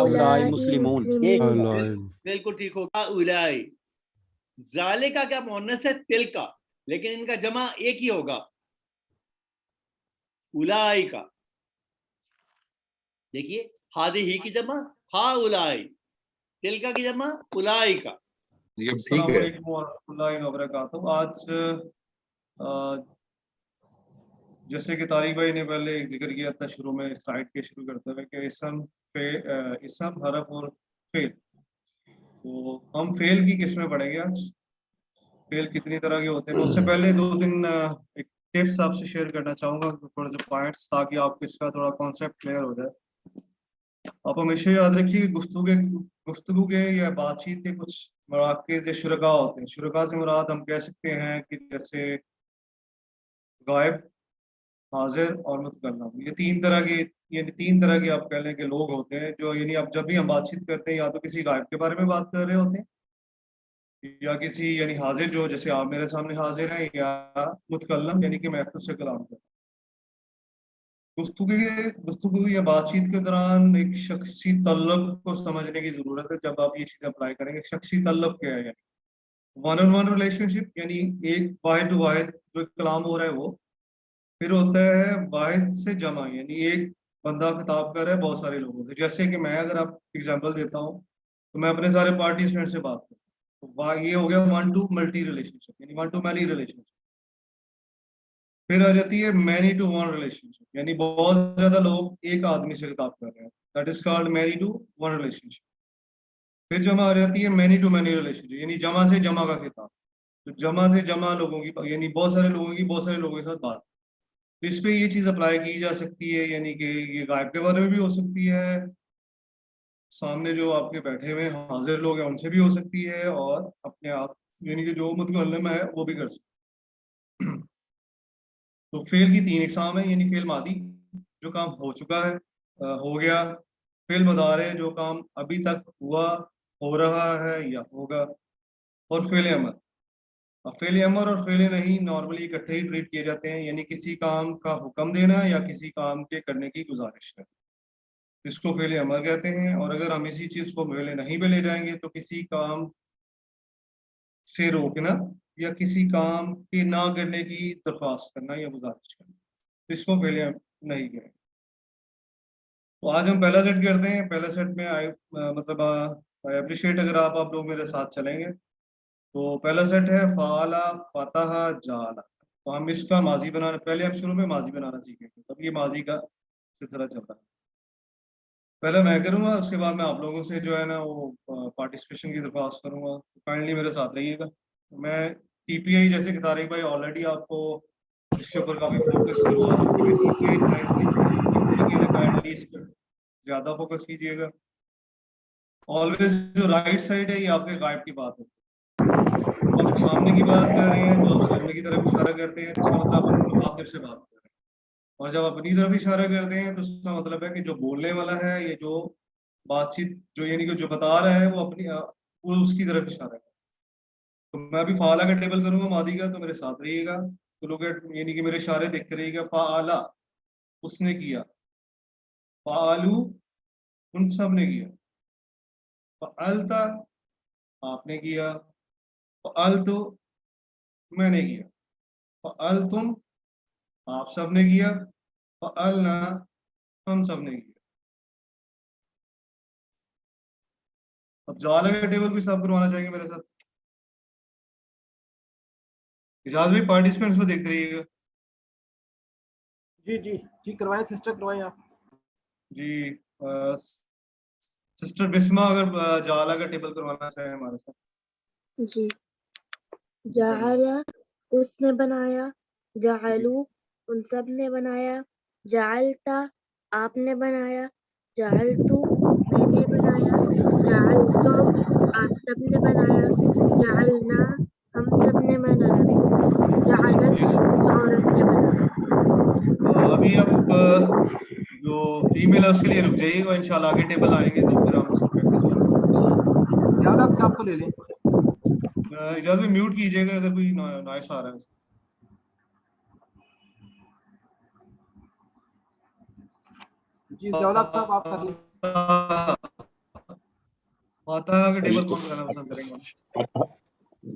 हाउलाई मुस्लिमून। बिल्कुल ठीक होगा, उलाई। जाले का क्या मुअन्नस है? तिल का, लेकिन इनका जमा एक ही होगा, उलाई का। देखिए, हादी ही की जमा हा उलाई, तिल का की जमा उलाई का। ये ठीक है। आज जैसे कि तारिक भाई ने पहले एक जिक्र किया था शुरू में, साइड के शुरू करते हुए कि इसम हरफ और फेल। तो हम फेल की किस्में पढ़ेंगे आज। फेल कितनी तरह के होते हैं। मैं उससे पहले 2 दिन एक टिप्स आपसे शेयर करना चाहूँगा, थोड़े से पॉइंट्स, ताकि आपको इसका थोड़ा कॉन्सेप्ट क्लियर हो जाए। आप हमेशा याद रखिए गुफ्तगू के या बातचीत के कुछ मराकज़ या शुरका होते हैं। शुरका से मुराद हम कह सकते हैं कि जैसे गायब, हाजिर और मुतकल्लम। ये 3 तरह के आप कह लें कि लोग होते हैं जो, यानी आप जब भी हम बातचीत करते हैं या तो किसी गायब के बारे में बात कर रहे होते हैं, या किसी यानी हाजिर जो जैसे आप मेरे सामने हाजिर हैं, या मुतकल्लम यानी कि मैं खुद से कलाम कर। गुफ्तगू या बातचीत के दौरान एक शख्सी तल्लब को समझने की जरूरत है। जब आप ये चीजें अप्लाई करेंगे, शख्सी तल्लब क्या है? यानी वन ऑन वन रिलेशनशिप, यानी एक वाहिद टू वाहिद जो कलाम हो रहा है वो। फिर होता है वाहिद से जमा, यानी एक बंदा खिताब कर रहा है बहुत सारे लोगों से। जैसे कि मैं अगर आप एग्जांपल देता हूँ, तो मैं अपने सारे पार्टिसिपेंट से बात करूँ, तो ये हो गया वन टू मल्टी रिलेशनशिप, यानी वन टू मैनी रिलेशनशिप। फिर आ जाती है मैनी टू वन रिलेशनशिप, यानी बहुत ज्यादा लोग एक आदमी से खिताब कर रहे हैं, that is called many to one relationship. फिर जमा आ जाती है मैनी टू मैनी रिलेशनशिप, यानी जमा से जमा का खिताब। तो जमा से जमा लोगों की, यानी बहुत सारे लोगों की बहुत सारे लोगों के साथ बात। तो इस पे ये चीज अप्लाई की जा सकती है, यानी कि ये गायब के बारे में भी हो सकती है, सामने जो आपके बैठे हुए हाजिर लोग हैं उनसे भी हो सकती है, और अपने आप यानी कि जो मुतकल्लिम है वो भी कर सकते हैं। तो फेल की 3 इकसाम है, यानी फेल मादी जो काम हो चुका है, हो गया। फेल मुदारे जो काम अभी तक हुआ, हो रहा है या होगा। और फेल अमल। अब फेल अमर और फेल नहीं नॉर्मली इकट्ठे ही ट्रीट किए जाते हैं, यानी किसी काम का हुक्म देना या किसी काम के करने की गुजारिश है, इसको फेल अमर कहते हैं। और अगर हम इसी चीज को फेल नहीं पे ले जाएंगे, तो किसी काम से रोकना या किसी काम के ना करने की दरख्वास्त करना या गुजारिश करना, इसको फेल नहीं कहेंगे। तो आज हम पहला सेट करते हैं। पहला सेट में मतलब आई अप्रिशिएट अगर आप लोग मेरे साथ चलेंगे। तो पहला सेट है फाला फतह जाला। तो हम इसका माजी बनाना, पहले हम शुरू में माजी बनाना सीखेंगे, तब ये माजी का सिलसिला चल रहा है। पहले मैं करूंगा, उसके बाद मैं आप लोगों से जो है ना वो पार्टिसिपेशन की दरख्वास्त करूंगा। काइंडली मेरे साथ रहिएगा। मैं टीपीआई, जैसे कि तारिक भाई ऑलरेडी आपको इसके ऊपर काफी फोकस करवा चुके हैं, टीपीआई काइंडली इस पर ज्यादा फोकस कीजिएगा। ऑलवेज जो राइट साइड है ये आपके गायब की बात है। आप सामने की बात कर रहे हैं, जो आप सामने की तरफ इशारा करते हैं, तो इसका मतलब आप अपने मुखातिब से बात कर रहे हैं। और जब अपनी तरफ इशारा करते हैं, तो इसका मतलब है कि जो बोलने वाला है, ये जो बातचीत जो यानी कि जो बता रहा है, वो उसकी तरफ इशारा है। तो मैं अभी फाला का टेबल करूंगा मादी का, तो मेरे साथ रहिएगा। तो लोग यानी कि मेरे इशारे देखते रहिएगा। फाला उसने किया, फालू उन सब ने किया, फालता आपने किया, फालतू मैंने किया, फाल तुम आप सब ने किया, फालना हम सब ने किया। अब जाला का टेबल भी साफ करवाना चाहेंगे मेरे साथ। इजाज भाई पार्टिसिपेंट्स को देखते रहिएगा। जी जी जी, करवाएं सिस्टर, करवाएं आप जी। सिस्टर बिस्मा अगर जाला का टेबल करवाना चाहे हमारे साथ। जी। जाला उसने बनाया, जालू उन सब ने बनाया, जालता आपने बनाया, जालतू मैंने बनाया, जालतुम आप सब ने बनाया, जालना हम सब ने बनाया, जालत उस औरत ने बनाया। अभी आप जो फीमेल है उसके लिए रुक जाइएगा, इंशाल्लाह आगे टेबल आएंगे तो फिर हम उसको प्रैक्टिस करेंगे। याद आप आपको ले लें। इजाजत में म्यूट कीजिएगा अगर कोई नॉइस आ रहा है। जी जौलत साहब आप कर लें। फातह का टेबल कौन कराना पसंद करेंगे?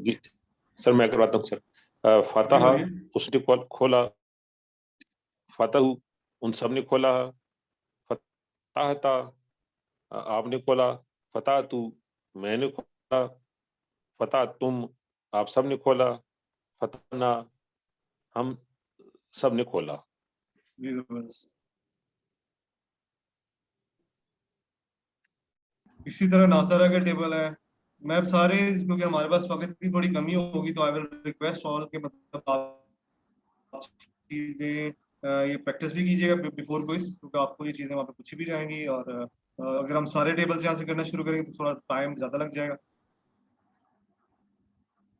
जी सर, मैं करवाता हूँ सर। फातह उसने खोला, फतहू उन सब ने खोला, फताहता आपने खोला, फता तू मैंने खोला, फता तुम आप सब ने खोला, फतना हम सब ने खोला। इसी तरह नासरा का टेबल है। मैं अब सारे, क्योंकि हमारे पास वक्त की थोड़ी कमी होगी, तो आई विल रिक्वेस्ट ऑल के मतलब आप चीजें ये प्रैक्टिस भी कीजिएगा बिफोर क्विज, क्योंकि आपको ये चीजें वहाँ पे पूछी भी जाएंगी। और अगर हम सारे टेबल्स यहाँ से करना शुरू करेंगे तो थोड़ा टाइम ज्यादा लग जाएगा।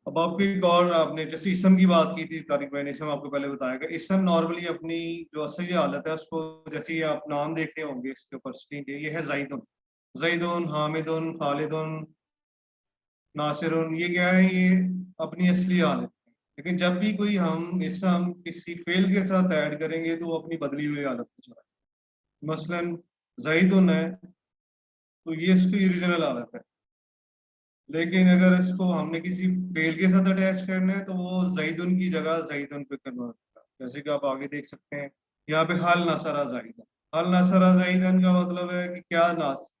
अब आपको एक और, आपने जैसे इसम की बात की थी तारिक भाई ने, इसम आपको पहले बताया गया। इसम नॉर्मली अपनी जो असली हालत है उसको, जैसे ये आप नाम देख रहे होंगे इसके ऊपर स्क्रीन पे, ये है जाइदुन, जईदुन, हामिदुन, खालिदुन, नासिरुन, ये क्या है, ये अपनी असली हालत है। लेकिन जब भी कोई हम इसम किसी फेल के साथ ऐड करेंगे तो वो अपनी बदली हुई हालत में चला जाए। मसलन जईदुन है तो ये इसकी ओरिजिनल हालत है, लेकिन अगर इसको हमने किसी फेल के साथ अटैच करना है तो वो जईदुन की जगह जईदुन पे कन्वर्ट होगा। जैसे कि आप आगे देख सकते हैं यहाँ पे हल नसरा जाइदन। हल नसरा जाइदन का मतलब है कि क्या नास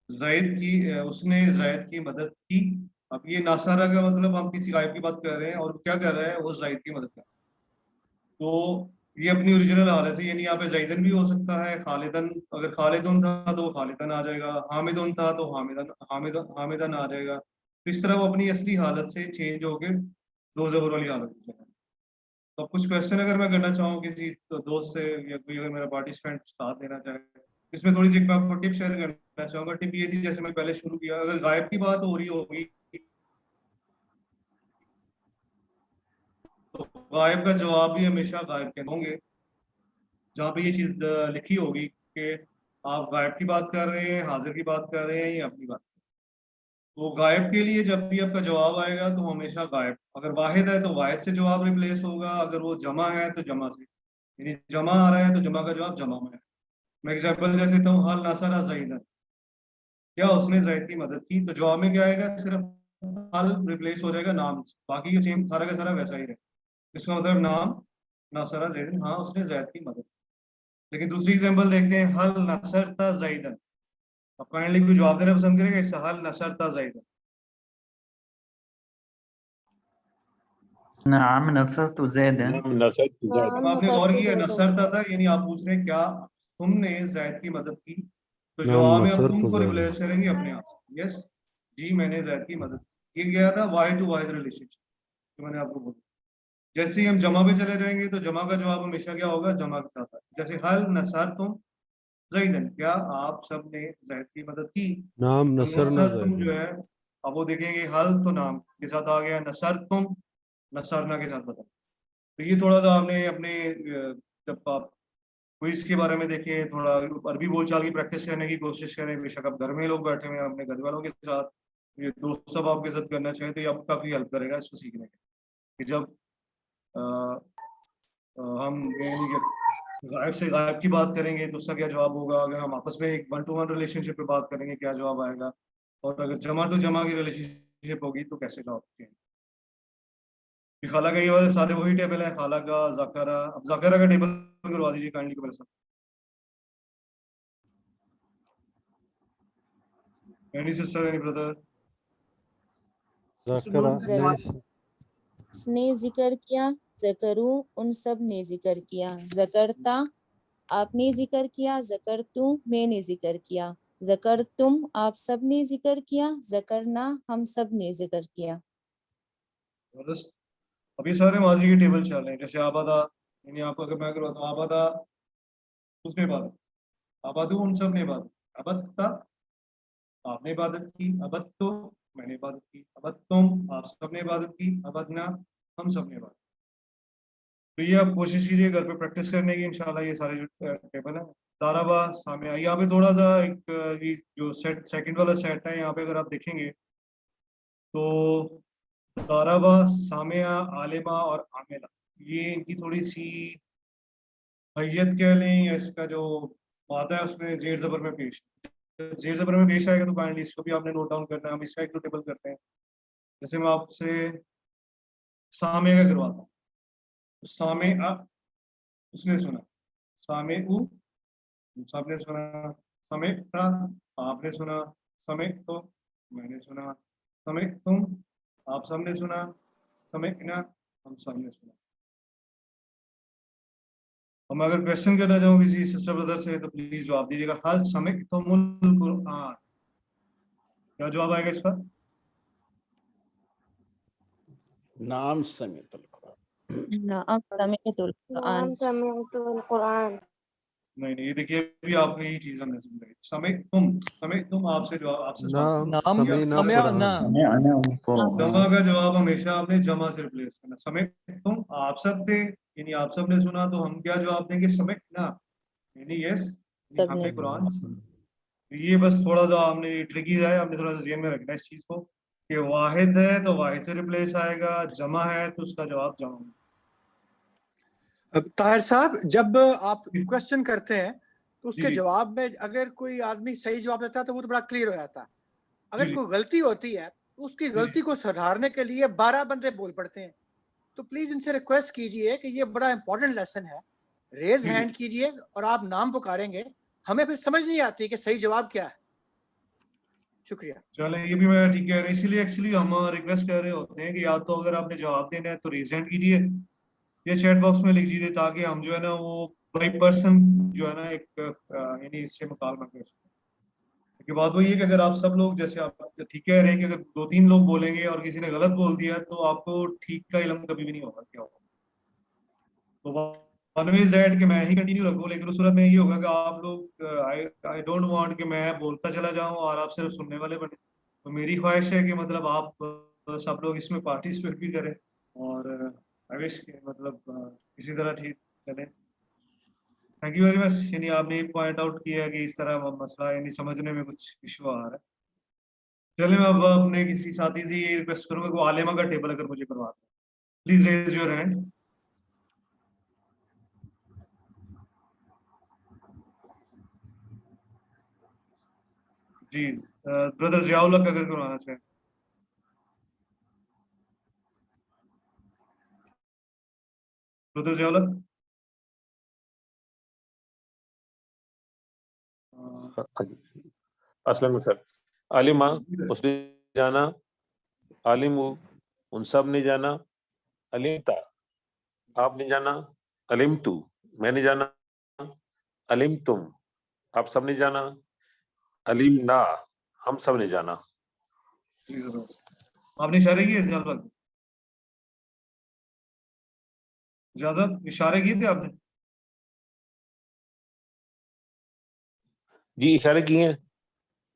जायद की, उसने जायद की मदद की। अब ये नासारा का मतलब हम किसी गायब की बात कर रहे हैं और क्या कर रहा है, वो जायद की मदद कर रहा है। तो ये अपनी ओरिजिनल हालत है, यानी यहाँ पे जाइदन भी हो सकता है, खालिदन, अगर खालिदुन था तो वो खालिदन आ जाएगा, हामिदुन था तो हामिदन आ जाएगा। तो इस तरह वो अपनी असली हालत से चेंज होके दो जबर वाली हालत में चला। तो कुछ क्वेश्चन अगर मैं करना चाहूँ किसी दोस्त से, या कोई अगर मेरा पार्टिसिपेंट साथ देना चाहे, इसमें थोड़ी सी मैं आपको टिप शेयर करना चाहूंगा। टिप ये थी, जैसे मैं पहले शुरू किया, अगर गायब की बात हो रही होगी तो गायब का जवाब भी हमेशा गायब के होंगे। जहाँ पे ये चीज लिखी होगी कि आप गायब की बात कर रहे हैं, हाजिर की बात कर रहे हैं या अपनी बात, तो गायब के लिए जब भी आपका जवाब आएगा तो हमेशा गायब, अगर वाहिद है तो वाहिद से जवाब रिप्लेस होगा, अगर वो जमा है तो जमा से, यानी जमा आ रहा है तो जमा का जवाब जमा में है। मैं एग्जाम्पल दे देता हूँ, हल नसरा जईदन, क्या उसने जैद की मदद की, तो जवाब में क्या आएगा, सिर्फ हल रिप्लेस हो जाएगा नाम से, बाकी का सेम सारा का सारा वैसा ही रहेगा। इसका मतलब नाम नसरा जैदन, हाँ उसने जैद की मदद की। लेकिन दूसरी एग्जाम्पल देखते हैं, हल नसरता जईदन। अब काइंडली कोई जवाब देना पसंद करेगा इससे, हल नसरता जईदन। नाम नसरत ज़ैदन। नाम नसरत ज़ैदन। अब आपने गौर किया, नसरता था, यानी आप पूछ रहे हैं क्या तुमने जैद की मदद की, तो जवाब में आप तुम को रिप्लेस करेंगे अपने आप से, यस जी मैंने जैद की मदद की। ये गया था वाहिद टू वाहिद रिलेशनशिप जो मैंने आपको बोला। जैसे ही हम जमा पे चले जाएंगे तो जमा का जवाब हमेशा क्या होगा, जमा के साथ है। जैसे हल नसर तुम जईदन, क्या आप सब ने जैद की मदद की। नाम तो नसरना नसर तुम ज़ैदन। जो है, अब वो देखेंगे हल तो नाम के साथ आ गया, नसर तुम नसरना के साथ बता। तो ये थोड़ा सा आपने अपने जब आप क्विज के बारे में देखें, थोड़ा अरबी बोलचाल की प्रैक्टिस करने की कोशिश करें। बेशक आप घर में लोग बैठे हुए हैं अपने घर वालों के साथ, ये दोस्त सब आपके साथ करना चाहें तो ये आपको काफी हेल्प करेगा इसको सीखने में। कि जब हम यानी कि गायब से गायब की बात करेंगे तो उसका क्या जवाब होगा, अगर हम आपस में एक 1-to-1 रिलेशनशिप पे बात करेंगे क्या जवाब आएगा, और अगर जमा टू जमा की रिलेशनशिप होगी तो कैसे जवाब देंगे। खाला का ये वाले सारे वही टेबल है, खाला का, जाकरा। अब जाकरा का टेबल करवा दीजिए काइंडली मेरे साथ। Any sister, any brother? ज़ाकरा ने जिक्र किया, ज़करू उन सब ने जिक्र किया, ज़करता आपने जिक्र किया, ज़करतु मैंने जिक्र किया, ज़करतुम आप सब ने जिक्र किया, ज़करना हम सब ने जिक्र किया। अब ये सारे माजी के टेबल चल रहे हैं। जैसे आबादा, यानी आपको अगर मैं करवाता हूँ, आबादा उसने इबादत, आबादू उन सब ने इबादत, अबत्ता आपने इबादत की, अबत्तो मैंने इबादत की, अबत्तुम आप सब ने इबादत की, अबदना हम सब ने इबादत। तो ये आप कोशिश कीजिए घर पे प्रैक्टिस करने की, इंशाल्लाह ये सारे जो टेबल है। दाराबा सामिया, यहाँ पे थोड़ा सा एक ये जो सेट सेकंड वाला सेट है, यहाँ पे अगर आप देखेंगे तो दाराबा, सामिया, आलिमा और आमिला, ये इनकी थोड़ी सी हैयत कह लें या इसका जो मादा है उसमें जेर जबर में पेश है। जेर ज़बर में पेश आएगा तो काइंडली इसको भी आपने नोट डाउन करना है। हम इसका एक दो टेबल करते हैं। जैसे मैं आपसे सामे का करवाता हूँ, तो सामे आ उसने सुना, सामे उ सबने सुना, समय था आपने सुना, समय तो मैंने सुना, समय तुम आप सबने सुना, समय ना हम सबने सुना। हम अगर क्वेश्चन करना चाहो किसी सिस्टर ब्रदर से तो प्लीज जवाब दीजिएगा। हल समय तुमुल कुरान, क्या जवाब आएगा इसका? नाम समेत नाम समीअतुल कुरान। नाम समिअतुल कुरान। नहीं, ये देखिए अभी आपको यही चीज हमने समझाई। समय तुम आपसे जवाब, आपसे सवाल नाम किया। समय ना जमा का जवाब हमेशा आपने जमा से रिप्लेस करना। समय तुम आप सब थे, यानी आप सब ने सुना, तो हम क्या जवाब देंगे? समय ना, यानी यस, सबने हमने कुरान। ये बस थोड़ा सा हमने ट्रिकी है, हमने थोड़ा सा ज़हन में रखना है इस चीज को कि वाहिद है तो वाहिद से रिप्लेस आएगा, जमा है तो उसका जवाब जमा। ताहिर साहब, जब आप क्वेश्चन करते हैं तो उसके जी। जवाब में अगर कोई आदमी सही जवाब देता है तो वो तो बड़ा क्लियर हो जाता है। अगर जी। कोई गलती होती है तो उसकी गलती को सुधारने के लिए 12 बंदे बोल पड़ते हैं। तो प्लीज इनसे रिक्वेस्ट कीजिए कि ये बड़ा इंपॉर्टेंट लेसन है, रेज जी। हैंड कीजिए और आप नाम पुकारेंगे, हमें फिर समझ नहीं आती कि सही जवाब क्या है। शुक्रिया। चले, ये भी मैं ठीक कह रहा हूँ। इसीलिए एक्चुअली हम रिक्वेस्ट कर रहे होते हैं कि या तो अगर आपने जवाब देना है तो रेज हैंड कीजिए या चैट बॉक्स में लिख दीजिए, ताकि हम जो है ना वो बाई पर्सन जो है ना एक यानी इससे मुकालमा कर सकें। क्योंकि बात वही है कि अगर आप सब लोग, जैसे आप ठीक कह रहे हैं कि अगर 2-3 लोग बोलेंगे और किसी ने गलत बोल दिया तो आपको ठीक का इल्म कभी भी नहीं होगा क्या होगा। तो वन वे इज दैट कि मैं ही कंटिन्यू रखूं, लेकिन उस सूरत में ये होगा कि आप लोग, आई डोंट वांट कि मैं बोलता चला जाऊं और आप सिर्फ सुनने वाले बने। तो मेरी ख्वाहिश है कि मतलब आप सब लोग इसमें पार्टिसिपेट भी करें और आई विश मतलब इसी तरह ठीक करें। Thank you very much. यानी आपने एक पॉइंट आउट किया कि इस तरह मसला यानी समझने में कुछ इशू आ रहा है। चलिए, मैं अब अपने किसी साथी से ये रिक्वेस्ट करूंगा कि वो आलिमा का टेबल अगर मुझे करवा दें। Please raise your hand. जी, ब्रदर जियाउल हक अगर करवाना चाहें। ब्रदर जियाउल हक। अस्सलाम सर। आलिमा उसने जाना, आलिमु उन सब ने जाना, अलिमता आपने जाना, अलिमतु मैंने जाना, अलिम तुम आप सब ने जाना, अलीम ना हम सब ने जाना। जी जरूर। आपने इशारे किए जियाउल हक? जिया साहब इशारे किए थे आपने? जी इशारे किए हैं।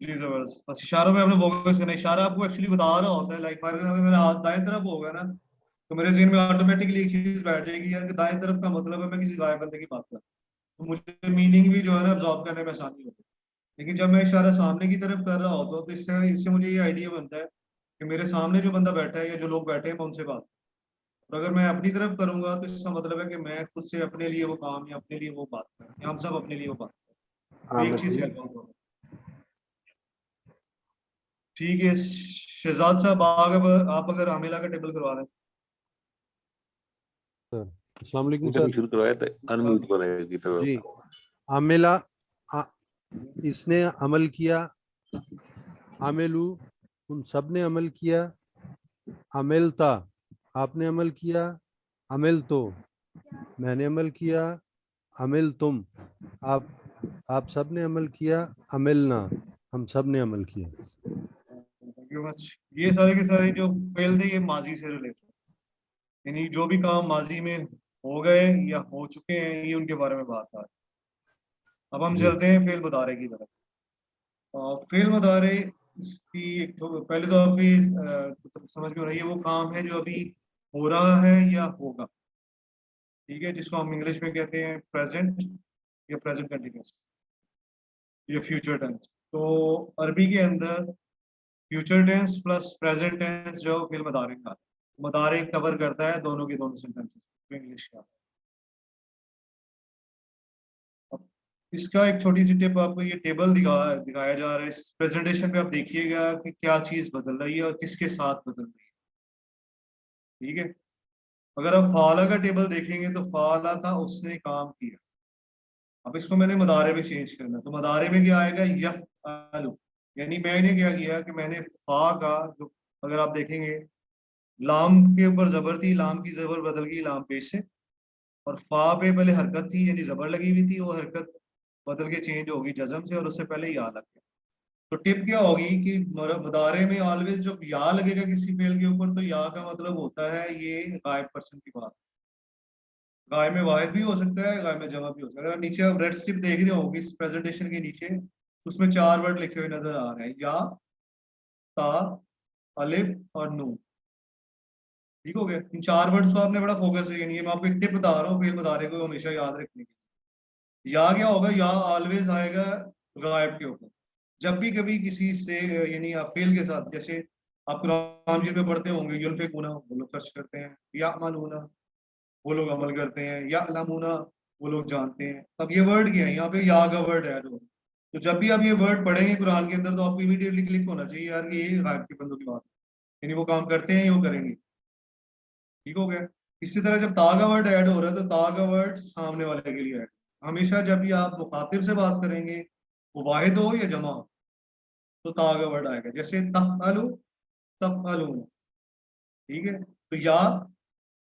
जी जबरदस्त। बस इशारों में आपने फोकस करना। इशारा आपको एक्चुअली बता रहा होता है, लाइक फॉर एग्जांपल मेरा हाथ दाएं तरफ होगा ना, तो मेरे ज़हन में ऑटोमेटिकली एक चीज बैठ जाएगी यार कि दाएं तरफ का मतलब है मैं किसी गायब बंदे की बात कर रहा हूं। तो मुझे मीनिंग भी जो है ना अब्सॉर्ब करने में आसानी होती है। लेकिन जब मैं इशारा सामने की तरफ कर रहा होता हूँ तो इससे इससे मुझे ये आइडिया बनता है कि मेरे सामने जो बंदा बैठा है या जो लोग बैठे हैं मैं उनसे बात करूं। और अगर मैं अपनी तरफ करूंगा तो इसका मतलब है कि मैं खुद से अपने लिए वो काम या अपने लिए वो बात करें, या हम सब अपने लिए वो बात करें। तो एक चीज है। ठीक है शहजाद साहब, आप अगर आमिला का टेबल करवा दें। अस्सलाम वालेकुम इंटरव्यू सर। शुरू करवाया था, अनम्यूट करेगी तो जी, आमिला इसने अमल किया, आमिलू उन सब ने अमल किया, अमिलता आपने अमल किया, अमिल तो मैंने अमल किया, अमिल तुम आप सब ने अमल किया, अमिलना हम सब ने अमल किया। Thank you much. ये सारे के सारे जो फेल थे ये माजी से रिलेटेड, यानी जो भी काम माजी में हो गए या हो चुके हैं ये उनके बारे में बात आ रही है। अब हम चलते हैं फेल मुदारे की तरफ। फेल मुदारे इसकी एक तो पहले तो आपकी समझ में हो रही है वो काम है जो अभी हो रहा है या होगा, ठीक है, जिसको हम इंग्लिश में कहते हैं प्रेजेंट या प्रेजेंट कंटिन्यूअस या फ्यूचर टेंस। तो अरबी के अंदर future tense plus present tense जो फिर मुदारे का मुदारे कवर करता है दोनों के दोनों सेंटेंसेस इंग्लिश का। इसका एक छोटी सी टिप, आपको ये टेबल दिखाया जा रहा है इस प्रेजेंटेशन पे, आप देखिएगा कि क्या चीज बदल रही है और किसके साथ बदल रही है। ठीक है, अगर आप फाला का टेबल देखेंगे तो फाला था उसने काम किया, अब इसको मैंने मदारे में चेंज करना, तो मदारे में क्या आएगा, यफ़अलु, यानी मैंने क्या किया कि मैंने फा का जो, अगर आप देखेंगे लाम के ऊपर जबर थी, लाम की जबर बदल गई लाम पेश से, और फा पे पहले हरकत थी यानी जबर लगी हुई थी, वो हरकत बदल के चेंज होगी जजम से, और उससे पहले या लग गया। तो टिप क्या होगी कि मदारे में ऑलवेज जब या लगेगा किसी फेल के ऊपर, तो या का मतलब होता है ये गायब पर्सन की बात, गाय में वाहिद भी हो सकता है, गाय में जमा भी हो सकता है। अगर आप नीचे आप रेड स्ट्रिप देख रहे होंगे इस प्रेजेंटेशन के नीचे, उसमें 4 वर्ड लिखे हुए नजर आ रहे हैं, या, ता, अलिफ और नून। ठीक हो गया, इन 4 वर्ड्स को आपने बड़ा फोकस है, यानी मैं आपको एक टिप बता रहा हूँ फेल मदारे को हमेशा याद रखने की। या क्या होगा, या ऑलवेज आएगा गायब के ऊपर। जब भी कभी किसी से यानी आप फेल के साथ, जैसे आप कुरान मजीद में पढ़ते होंगे, युल्फिकूना वो लोग खर्च करते हैं, या अमलूना वो लोग अमल करते हैं, या अलामुना वो लोग जानते हैं। अब ये वर्ड क्या है, यहाँ पे या का वर्ड है, तो जब भी आप ये वर्ड पढ़ेंगे कुरान के अंदर, तो आपको इमीडिएटली क्लिक होना चाहिए यार कि ये गायब के बंदों की बात है, यानी वो काम करते हैं, वो करेंगे। ठीक हो गया। इसी तरह जब ता का वर्ड ऐड हो रहा है, तो ता का वर्ड सामने वाले के लिए ऐड। हमेशा जब भी आप मुखातिब से बात करेंगे, वो वाहिद हो या जमा हो, तो ता का वर्ड आएगा, जैसे तफअलु, तफअलून। ठीक है, तो या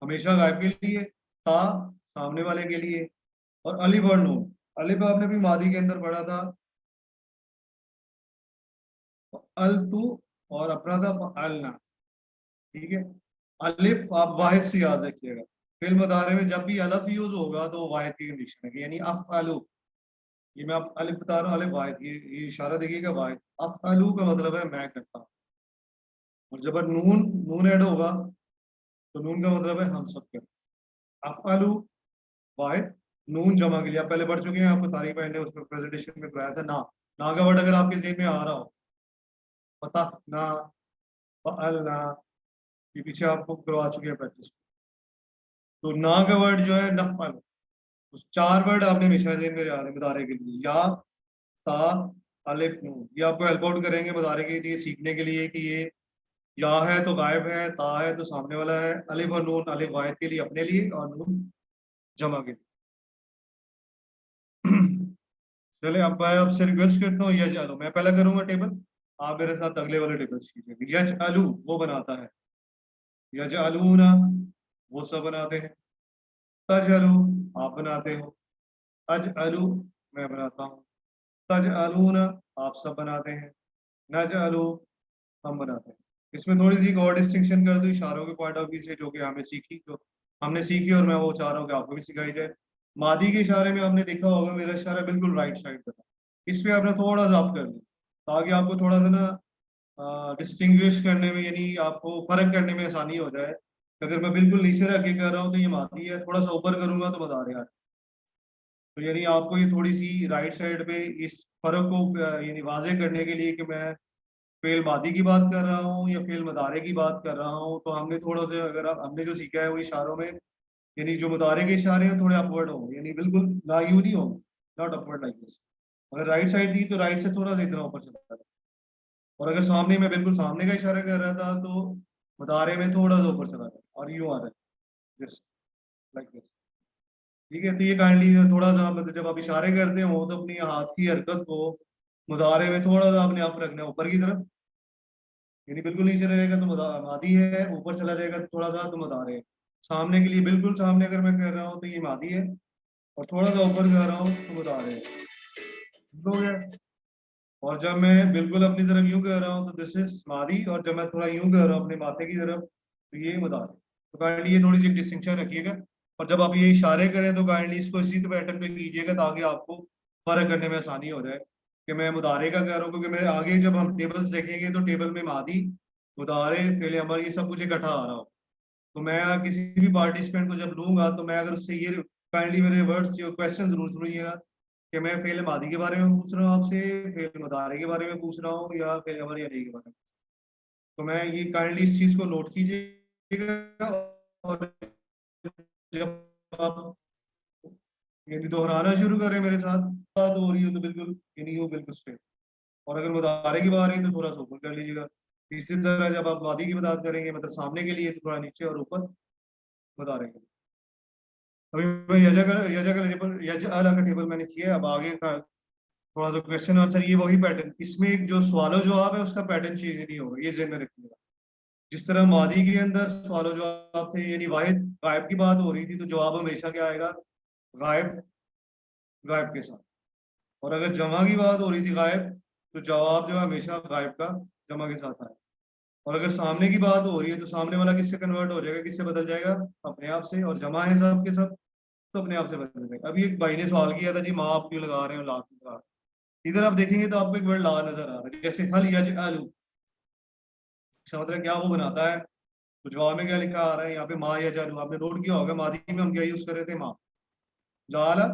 हमेशा गायब के लिए, ता सामने वाले के लिए, और अलिफ और नून। अलिफ आपने भी मादी के अंदर पढ़ा था, अल तू, और अपना था फअलना। ठीक है, अलिफ आप वाहिद से याद रखिएगा, फिल मुदारे में जब भी अलफ यूज होगा तो वाहिद की कंडीशन है, यानी अफअलु, ये मैं आप अलिफ बता रहा हूँ, अलिफ वाहिद, ये इशारा देखिएगा वाहिद। अफअलु का मतलब है मैं करता हूँ, और जब नून नून ऐड होगा तो नून का मतलब है हम सब करते हैं। अफअलु वाहिद, नून जमा के लिए आप पहले पढ़ चुके हैं, आपको तारीफ ने उसमें प्रेजेंटेशन में कराया था। ना का वर्ड अगर आपके जेब में आ रहा हो, पता ना, फअलना, ये पीछे आपको करवा चुके हैं प्रैक्टिस। तो ना का वर्ड जो है नफअल, उस 4 वर्ड आपने हमेशा जेब में याद है मुदारे के लिए, या, ता, अलिफ, नून। ये आपको हेल्प आउट करेंगे मुदारे के लिए सीखने के लिए कि ये या है तो गायब है, ता है तो सामने वाला है, अलिफ और नून, अलिफ वाहिद के लिए अपने लिए, और नून जमा के लिए। चले, अब मैं आपसे रिक्वेस्ट करता हूँ, यज आलू मैं पहला करूंगा टेबल, आप मेरे साथ अगले वाले टेबल कीजिए। यज आलू वो बनाता है, यज आलूना वो सब बनाते हैं, तज आलू आप बनाते हो, अज आलू मैं बनाता हूँ, तज आलूना आप सब बनाते हैं, नज आलू हम बनाते हैं। इसमें थोड़ी सी एक और डिस्टिंक्शन कर दूं इशारों के पॉइंट ऑफ व्यू से, जो कि हमें सीखी, जो हमने सीखी, और मैं वो चाह रहा हूँ कि आपको भी सिखाई जाए। मादी के इशारे में आपने देखा होगा मेरा इशारा बिल्कुल राइट साइड पर था, इसमें आपने थोड़ा सा अप कर दिया ताकि आपको थोड़ा सा ना डिस्टिंग्विश करने में, यानी आपको फर्क करने में आसानी हो जाए। अगर मैं बिल्कुल नीचे रख के कर रहा हूँ तो ये मादी है, थोड़ा सा ऊपर करूंगा तो बता रहे हैं, तो यानी आपको ये थोड़ी सी राइट साइड पे इस फर्क को यानी वाजे करने के लिए कि मैं फेल मादी की बात कर रहा हूँ या फेल मदारे की बात कर रहा हूँ, तो हमने थोड़ा सा, अगर हमने जो सीखा है वो इशारों में, यानी जो मुदारे के इशारे हैं थोड़े अपवर्ड होंगे, यानी बिल्कुल ना यू नहीं होंगे, नॉट अपवर्ड लाइक दिस। अगर राइट साइड थी तो राइट से थोड़ा सा इतना ऊपर चला था, और अगर सामने में बिल्कुल सामने का इशारा कर रहा था तो मुदारे में थोड़ा सा ऊपर चला था, और यूं आ रहा है जस्ट लाइक दिस। ठीक है, तो ये काइंडली थोड़ा सा मतलब जब आप इशारे करते हो तो अपनी हाथ की हरकत को मुदारे में थोड़ा सा अपने आप रखना ऊपर की तरफ, यानी बिल्कुल नीचे रहेगा तो मादी है, ऊपर चला जाएगा तो थोड़ा सा तो मुदारे है। सामने के लिए बिल्कुल सामने अगर मैं कर रहा हूँ तो ये मादी है, और थोड़ा सा ऊपर कर रहा हूँ तो मुदारे है। ठीक हो गया। और जब मैं बिल्कुल अपनी तरफ यूं कर रहा हूँ तो दिस इज मादी, और जब मैं थोड़ा यूं कर रहा हूँ अपने माथे की तरफ तो ये मुदारे। तो काइंडली ये थोड़ी सी डिस्टिंक्शन रखिएगा, और जब आप ये इशारे करें तो काइंडली इसको इसी पैटर्न पे कीजिएगा ताकि आपको फर्क करने में आसानी हो जाए कि मैं मुदारे का कह रहा हूँ, क्योंकि मैं आगे जब हम टेबल्स देखेंगे तो टेबल में मादी, मुदारे, फेल अमल ये सब कुछ इकट्ठा आ रहा हो, तो मैं किसी भी पार्टिसिपेंट को जब लूंगा तो मैं अगर उससे ये काइंडली मेरे वर्ड्स जो क्वेश्चन जरूर सुनिएगा कि मैं फेल मादी के बारे में पूछ रहा हूँ आपसे, फेल मुदारे के बारे में पूछ रहा हूँ, या फेल अमल या नहीं के बारे में। तो मैं ये काइंडली इस चीज को नोट कीजिएगा, और जब आप यानी दोहराना शुरू करें मेरे साथ, बात हो रही हो तो बिल्कुल यानी वो बिल्कुल स्ट्रेट, और अगर मुदारे की बात आ रही है तो थोड़ा सा ऊपर कर लीजिएगा। इसी तरह जब आप मादी की बात करेंगे मतलब सामने के लिए, तो थोड़ा नीचे और ऊपर मुदारे के लिए। अभी मैं यजा का टेबल मैंने किया है, अब आगे का थोड़ा सा क्वेश्चन आंसर, ये वही पैटर्न, इसमें जो सवालो जवाब है उसका पैटर्न चेंज नहीं होगा, ये ज़हन में रखिएगा। जिस तरह मादी के अंदर सवालो जवाब थे, यानी वाहिद गायब की बात हो रही थी, तो जवाब हमेशा क्या आएगा, गायब गायब के साथ। और अगर जमा की बात हो रही थी गायब, तो जवाब जो है हमेशा गायब का जमा के साथ आए। और अगर सामने की बात हो रही है तो सामने वाला किससे कन्वर्ट हो जाएगा, किससे बदल जाएगा, अपने आप से। और जमा है सब के सब, तो अपने आप से बदल जाएगा। अभी एक भाई ने सवाल किया था जी, माँ आप क्यों लगा रहे हो, ला क्यों लगा रहे हो। इधर आप देखेंगे तो आपको एक वर्ड ला नजर आ रहा है, जैसे हल यजअलु, इसका मतलब क्या वो बनाता है। तो जवाब में क्या लिखा आ रहा है यहाँ पे, माँ यजअलु। आपने नोट किया होगा मादी में हम क्या यूज कर रहे थे, माँ। जाला,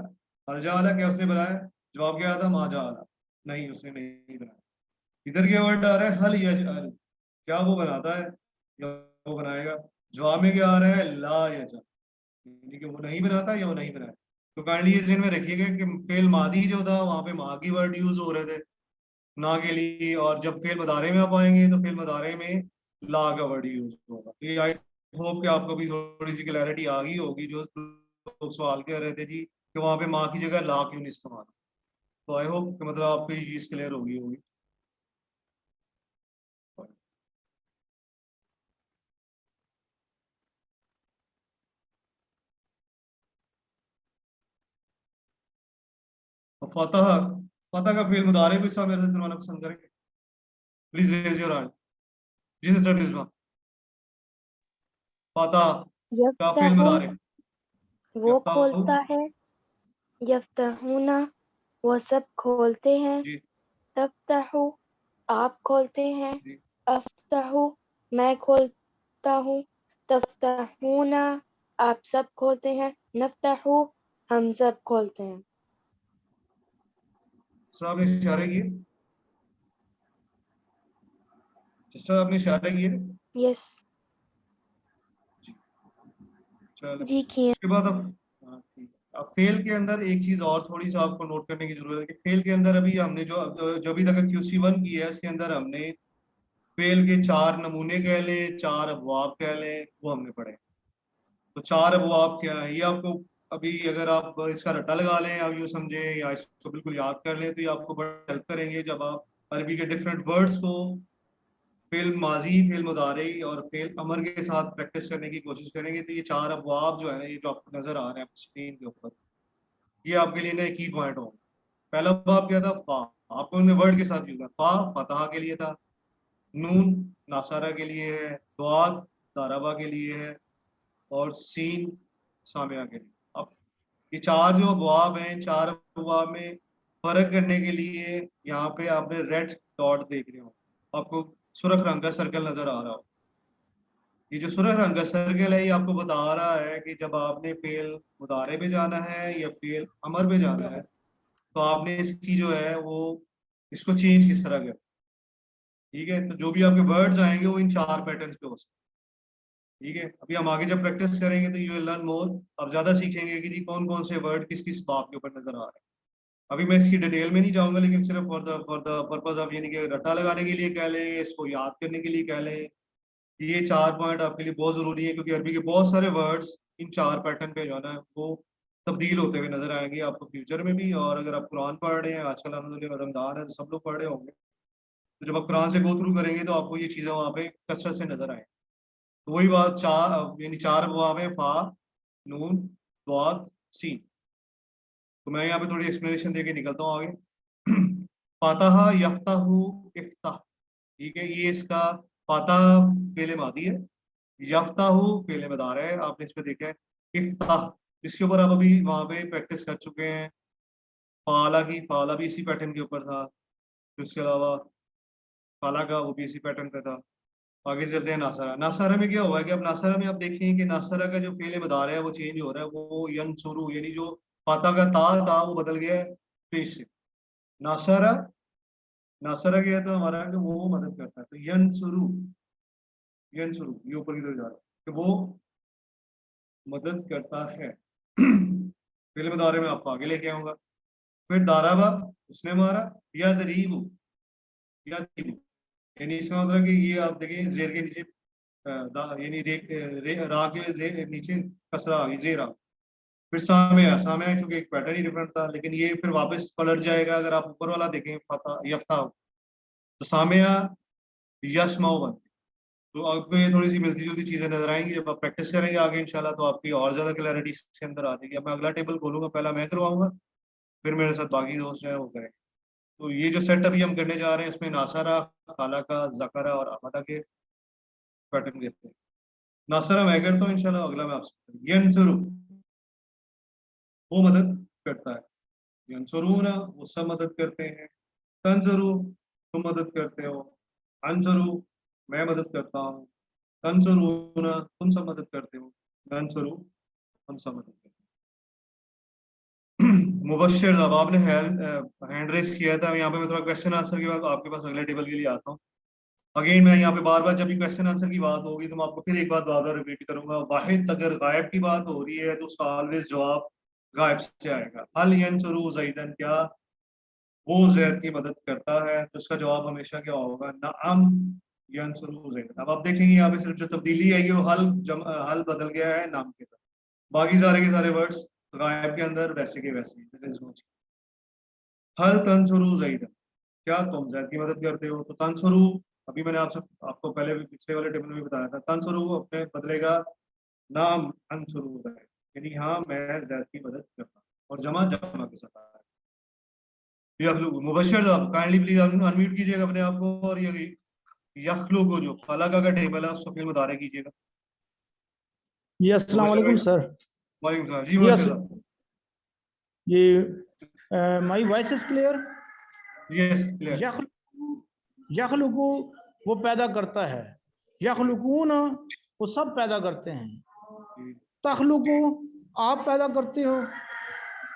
हल जाला क्या उसने बनाया, जवाब क्या आता, माँ जाला, नहीं उसने नहीं बनाया। इधर क्या वर्ड आ रहा है, हल यजअलु, क्या वो बनाता है या वो बनाएगा। जवाब में क्या आ रहा है, ला यजअल, यानी कि वो नहीं बनाता या वो नहीं बनाया। तो काइंडली ये ध्यान में रखिएगा कि फेल मादी जो था वहां पे माँ की वर्ड यूज हो रहे थे ना के लिए, और जब फेल मदारे में आप आएंगे तो फेल मदारे में ला का वर्ड यूज होगा। तो ये आई होप कि आपको भी थोड़ी सी क्लैरिटी आ गई होगी, जो लोग सवाल कर रहे थे जी कि वहां पे माँ की जगह ला क्यों नहीं इस्तेमाल। तो आई होप कि मतलब आपको ये चीज क्लियर होगी होगी। तो फतह, फतह का फेल मुदारे को हिस्सा मेरे से करवाना पसंद करेंगे, प्लीज रेज योर हैंड। जी सिस्टर बिस्मा, फतह का फेल यफ्तहू मुदारे, वो यफ्ताहु, खोलता है, यफ्तहूना वो सब खोलते हैं, जी तफ्तहू आप खोलते हैं, जी अफ्तहू मैं खोलता हूँ, तफ्तहूना आप सब खोलते हैं, नफ्तहू हम सब खोलते हैं। सिस्टर आपने इशारे किए, सिस्टर आपने इशारे किए, यस चलो जी किए। उसके बाद अब हाँ, ठीक है। अब फेल के अंदर एक चीज और थोड़ी सी आपको नोट करने की जरूरत है कि फेल के अंदर अभी हमने जो अभी तक QC1 की है, उसके अंदर हमने फेल के 4 नमूने कह लें, 4 अबवाब कह लें, वो हमने पढ़े। तो 4 अबवाब क्या है ये आपको, अभी अगर आप इसका रट्टा लगा लें, आप यूँ समझे या इसको बिल्कुल याद कर लें, तो ये आपको बड़ा हेल्प करेंगे जब आप अरबी के डिफरेंट वर्ड्स को फेल माजी, फेल मुदारे और फेल अमर के साथ प्रैक्टिस करने की कोशिश करेंगे। तो ये 4 अबवाब जो है ना, ये जो आपको नजर आ रहे हैं स्क्रीन के ऊपर, ये आपके लिए ना एक की पॉइंट होगा। पहला बाब क्या था, फा, आपको उन्होंने वर्ड के साथ यूज, फा फतहा के लिए था, नून नासारा के लिए है, दुआद दाराबा के लिए है, और सीन सामिया के लिए। अब ये 4 जो अबवाब हैं, 4 अबवाब में फर्क करने के लिए यहाँ पे आपने रेड डॉट देख रहे हो, आपको सुर्ख रंग का सर्कल नजर आ रहा हो। ये जो सुर्ख रंग का सर्कल है, ये आपको बता रहा है कि जब आपने फेल मुदारे पे जाना है या फेल अमर पे जाना है, तो आपने इसकी जो है वो इसको चेंज किस तरह कर, ठीक है। तो जो भी आपके वर्ड्स आएंगे वो इन 4 पैटर्न्स पे हो सकते हैं, ठीक है। अभी हम आगे जब प्रैक्टिस करेंगे तो यू विल लर्न मोर, अब ज्यादा सीखेंगे कि जी कौन कौन से वर्ड किस किस बात के ऊपर नजर आ रहे हैं। अभी मैं इसकी डिटेल में नहीं जाऊंगा, लेकिन सिर्फ फॉर द पर्पज ऑफ, यानी कि रट्टा लगाने के लिए कह लें, इसको याद करने के लिए कह लें, ये 4 पॉइंट आपके लिए बहुत जरूरी है, क्योंकि अरबी के बहुत सारे वर्ड्स इन 4 पैटर्न पे जो है ना वो तब्दील होते हुए नजर आएंगे आपको फ्यूचर में भी। और अगर आप कुरान पढ़ रहे हैं, आजकल अल्हम्दुलिल्लाह रमजान है तो सब लोग पढ़ रहे होंगे, तो जब आप कुरान से गो थ्रू करेंगे तो आपको ये चीजें वहाँ पे कसरत से नजर आए। तो वही बात, 4 यानी 4 अबवाब है, फा नून द्वाद सीन। तो मैं यहाँ पे थोड़ी एक्सप्लेनेशन देके निकलता हूँ आगे। फातहा यफ्ताहु इफ्ताह, ठीक है, ये इसका फातह फेले मादी है, यफ्ताहु फेले मदार है, आपने इस पे देखा है। इफ्ताह इसके ऊपर आप अभी वहां पे प्रैक्टिस कर चुके हैं। फाला की, फाला भी इसी पैटर्न के ऊपर था, उसके अलावा फाला का वो भी इसी पैटर्न पे था। आगे चलते हैं नासारा। नासारा में क्या हुआ है कि अब नासारा में आप देखें कि नासारा का जो फेले मदार है वो चेंज हो रहा है, वो यनसुरु, यानी जो फाता का ता था वो बदल गया है पेश से। नासारा, नासारा क्या था हमारा कि वो मदद करता है, तो यनसुरु, यनसुरु ये ऊपर की तरफ जा रहा है कि वो मदद करता है। फिल्म दारे में आपको आगे लेके आऊंगा। फिर दाराबा, उसने मारा, या दरीबू, या दरीबू, यानी इसका मतलब कि ये आप देखें जेर के नीचे यानी रा के नीचे कसरा आ गई, जेर आ गई। फिर सामया, सामया चूंकि एक पैटर्न ही डिफरेंट था, लेकिन ये फिर वापस पलट जाएगा। अगर आप ऊपर वाला देखें फता यफ्ता, तो सामया यस्माओ बनते। तो आपको ये थोड़ी सी मिलती जुलती चीजें नजर आएंगी। जब आप प्रैक्टिस करेंगे आगे इंशाल्लाह तो आपकी और ज्यादा क्लैरिटी इसके अंदर आ जाएगी। अब मैं अगला टेबल खोलूंगा, पहला मैं करवाऊंगा, फिर मेरे साथ बाकी दोस्त जो है वो करेंगे। तो ये जो सेट अभी हम करने जा रहे हैं इसमें नासारा, खाला का, जकारा और अहमदा के पैटर्न कहते हैं। नासारा मैं करता हूँ इंशाल्लाह, अगला मैं आपसे। यंसुरु, वो मदद करता है। यंसुरूना, वो सब मदद करते हैं। तंजुरु, तुम मदद करते हो। अंसुरु, मैं मदद करता हूँ। तंसुरूना, तुम सब मदद करते हो। नंसुरु, हम सब मदद करते हैं। मुबश्शिर, अब आपने हैंड रेस किया था। यहाँ पे मैं थोड़ा क्वेश्चन आंसर के बाद आपके पास अगले टेबल के लिए आता हूँ। अगेन मैं यहाँ पे बार बार जब भी क्वेश्चन आंसर की बात होगी तो मैं आपको फिर एक बात बार बार रिपीट करूंगा। वाहिद अगर गायब की बात हो रही है तो उसका ऑलवेज जवाब गायब से आएगा। हल यंसुरु ज़ैदन, क्या वो जैद की मदद करता है? तो इसका जवाब हमेशा क्या होगा? नअम यंसुरु ज़ैदन। अब आप देखेंगे यहाँ पे सिर्फ जो तब्दीली आई है वो हल बदल गया है नाम के साथ, बाकी सारे के सारे वर्ड्स गायब के अंदर वैसे के वैसे। हल तंसुरु ज़ैदन, क्या तुम जैद की मदद करते हो? तो तंसुरु, अभी मैंने आपको पहले भी पिछले वाले टेबल में बताया था, तंसुरु अपने बदलेगा नाम अंसुरु है, यानी हाँ मैं जैद की मदद करता हूँ, और जमा जमा के साथ आया। यखलुकु, मुबश्शिर साहब काइंडली प्लीज अनम्यूट कीजिएगा अपने आप को, और ये यखलुकु जो खलका का टेबल है उसको फिर मुतारे कीजिएगा। जी अस्सलाम वालेकुम सर। वालेकुम सलाम जी। मुबश्शिर साहब, ये my voice is clear? Yes clear. यखलुकु वो पैदा करता है, यखलुकून वो सब पैदा करते हैं, तखलुकु आप पैदा करते हो,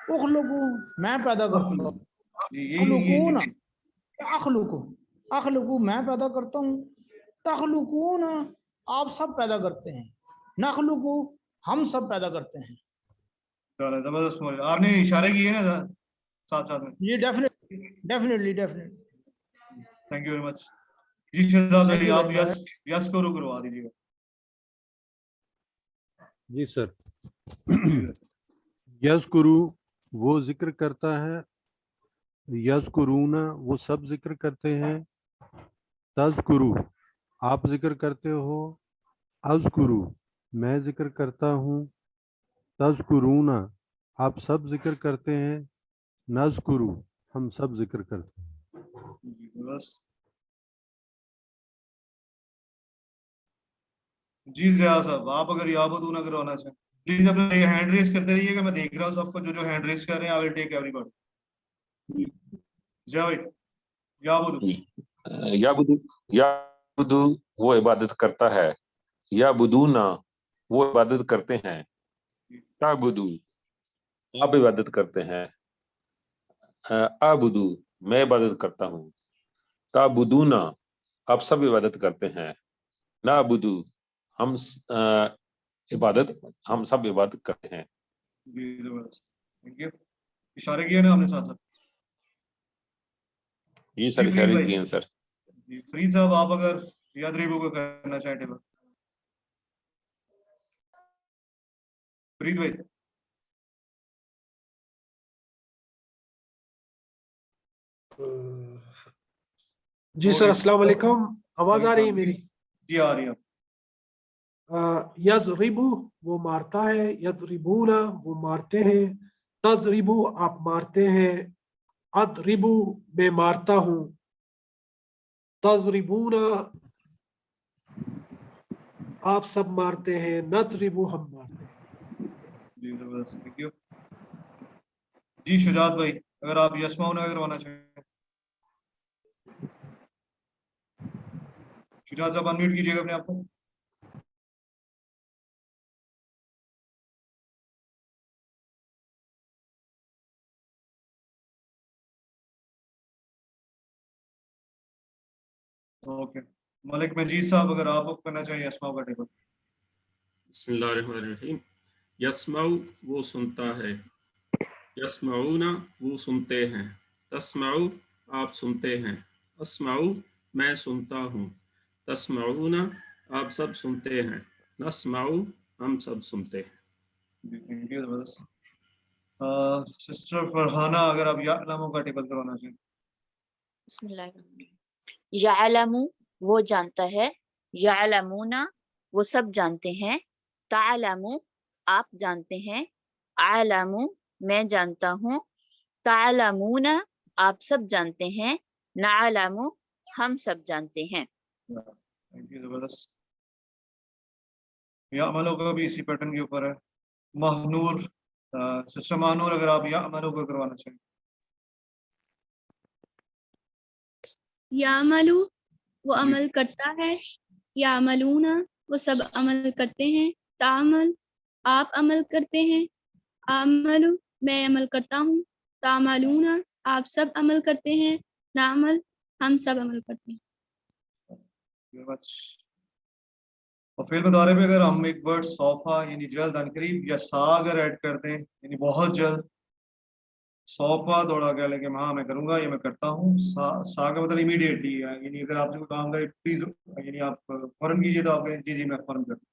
उखलुकु मैं पैदा करती हूँ, अखलुकून अखलुकु अखलुकु मैं पैदा करता हूँ, तखलुकून आप सब पैदा करते हैं, नखलुकु हम सब पैदा करते हैं। जबरदस्त, आपने इशारे किए ना साथ साथ में। ये definitely thank you very much ji. Shahzad भाई आप यस को करवा दीजिएगा। जी सर। यज़कुरु वो जिक्र करता है, यज़कुरूना वो सब जिक्र करते हैं, तज़कुरु आप जिक्र करते हो, अज़कुरु मैं जिक्र करता हूँ, तज़कुरूना आप सब जिक्र करते हैं, नज़कुरु हम सब जिक्र करते हैं। बस जी ज़िया साहब, आप अगर याबुदूना करवाना चाहें प्लीज अपने हैंड रेस करते रहिएगा। मैं देख रहा हूँ सबको जो जो हैंड रेस कर रहे हैं। I will take everybody. Zia भाई, याबुदू। याबुदू वो इबादत करता है, याबुदूना वो इबादत करते हैं, ताबुदू आप इबादत करते हैं, आबुदू मैं इबादत करता हूँ, ताबुदूना आप सब इबादत करते हैं, नाबुदू हम सब इबादत करते हैं। जी जबरदस्त, थैंक यू। इशारे किए ना आपने साथ साथ। जी सर, इशारे किए हैं सर। जी फरीद साहब, आप अगर यादरीबू को करना चाहें टेबल। फरीद भाई। जी सर, अस्सलाम वालेकुम। आवाज आ रही है मेरी? जी आ रही है। यज़रिबु वो मारता है, यज़रिबूना वो मारते हैं, तज़रिबु आप मारते हैं, अदरिबु मैं मारता हूँ, तज़रिबूना आप सब मारते हैं, नज़रिबु हम मारते हैं। जी जबरदस्त, थैंक यू जी। शुजात भाई अगर आप यस्माउना करवाना चाहें। शुजात साहब अनम्यूट कीजिएगा अपने आप को। ओके, मलिक मजीद साहब अगर आप करना चाहिए यस्माउ का टेबल। बिस्मिल्लाहिर्रहमानिर्रहीम। यस्माउ वो सुनता है, यस्माऊना वो सुनते हैं, तस्माऊ आप सुनते हैं, अस्माऊ मैं सुनता हूँ, तस्माऊना आप सब सुनते हैं, नस्माऊ हम सब सुनते हैं। थैंक यू जबरदस्त। सिस्टर फरहाना, अगर आप या नामों का टेबल करवाना चाहिए। बिस्मिल्लाहिर्रहमानिर्रहीम। यअलमु वो जानता है, यअलमूना वो सब जानते हैं, तालमु आप जानते हैं, आलमु मैं जानता हूँ, तालमूना आप सब जानते हैं, नालमु हम सब जानते हैं। थैंक यू जबरदस्त। या अमलों का भी इसी पैटर्न के ऊपर है। महनूर, सिस्टर महनूर, अगर आप या अमलों को करवाना चाहिए। यामलु वो अमल करता है, यामलूना वो सब अमल करते हैं, तामल आप अमल करते हैं, आमलु मैं अमल करता हूँ, तामलूना आप सब अमल करते हैं, नामल हम सब अमल करते हैं। और फेल मुदारे पे अगर हम एक वर्ड सौफा यानी जल्द, अनकरीब, या सा अगर ऐड कर दें यानी बहुत जल्द, सौफा थोड़ा कह लें कि हाँ मैं करूंगा या मैं करता हूँ, सा का मतलब इमीडिएटली, यानी अगर आपसे कोई काम करे प्लीज यानी आप फौरन कीजिए, तो आप कहें जी जी मैं फौरन करता हूँ।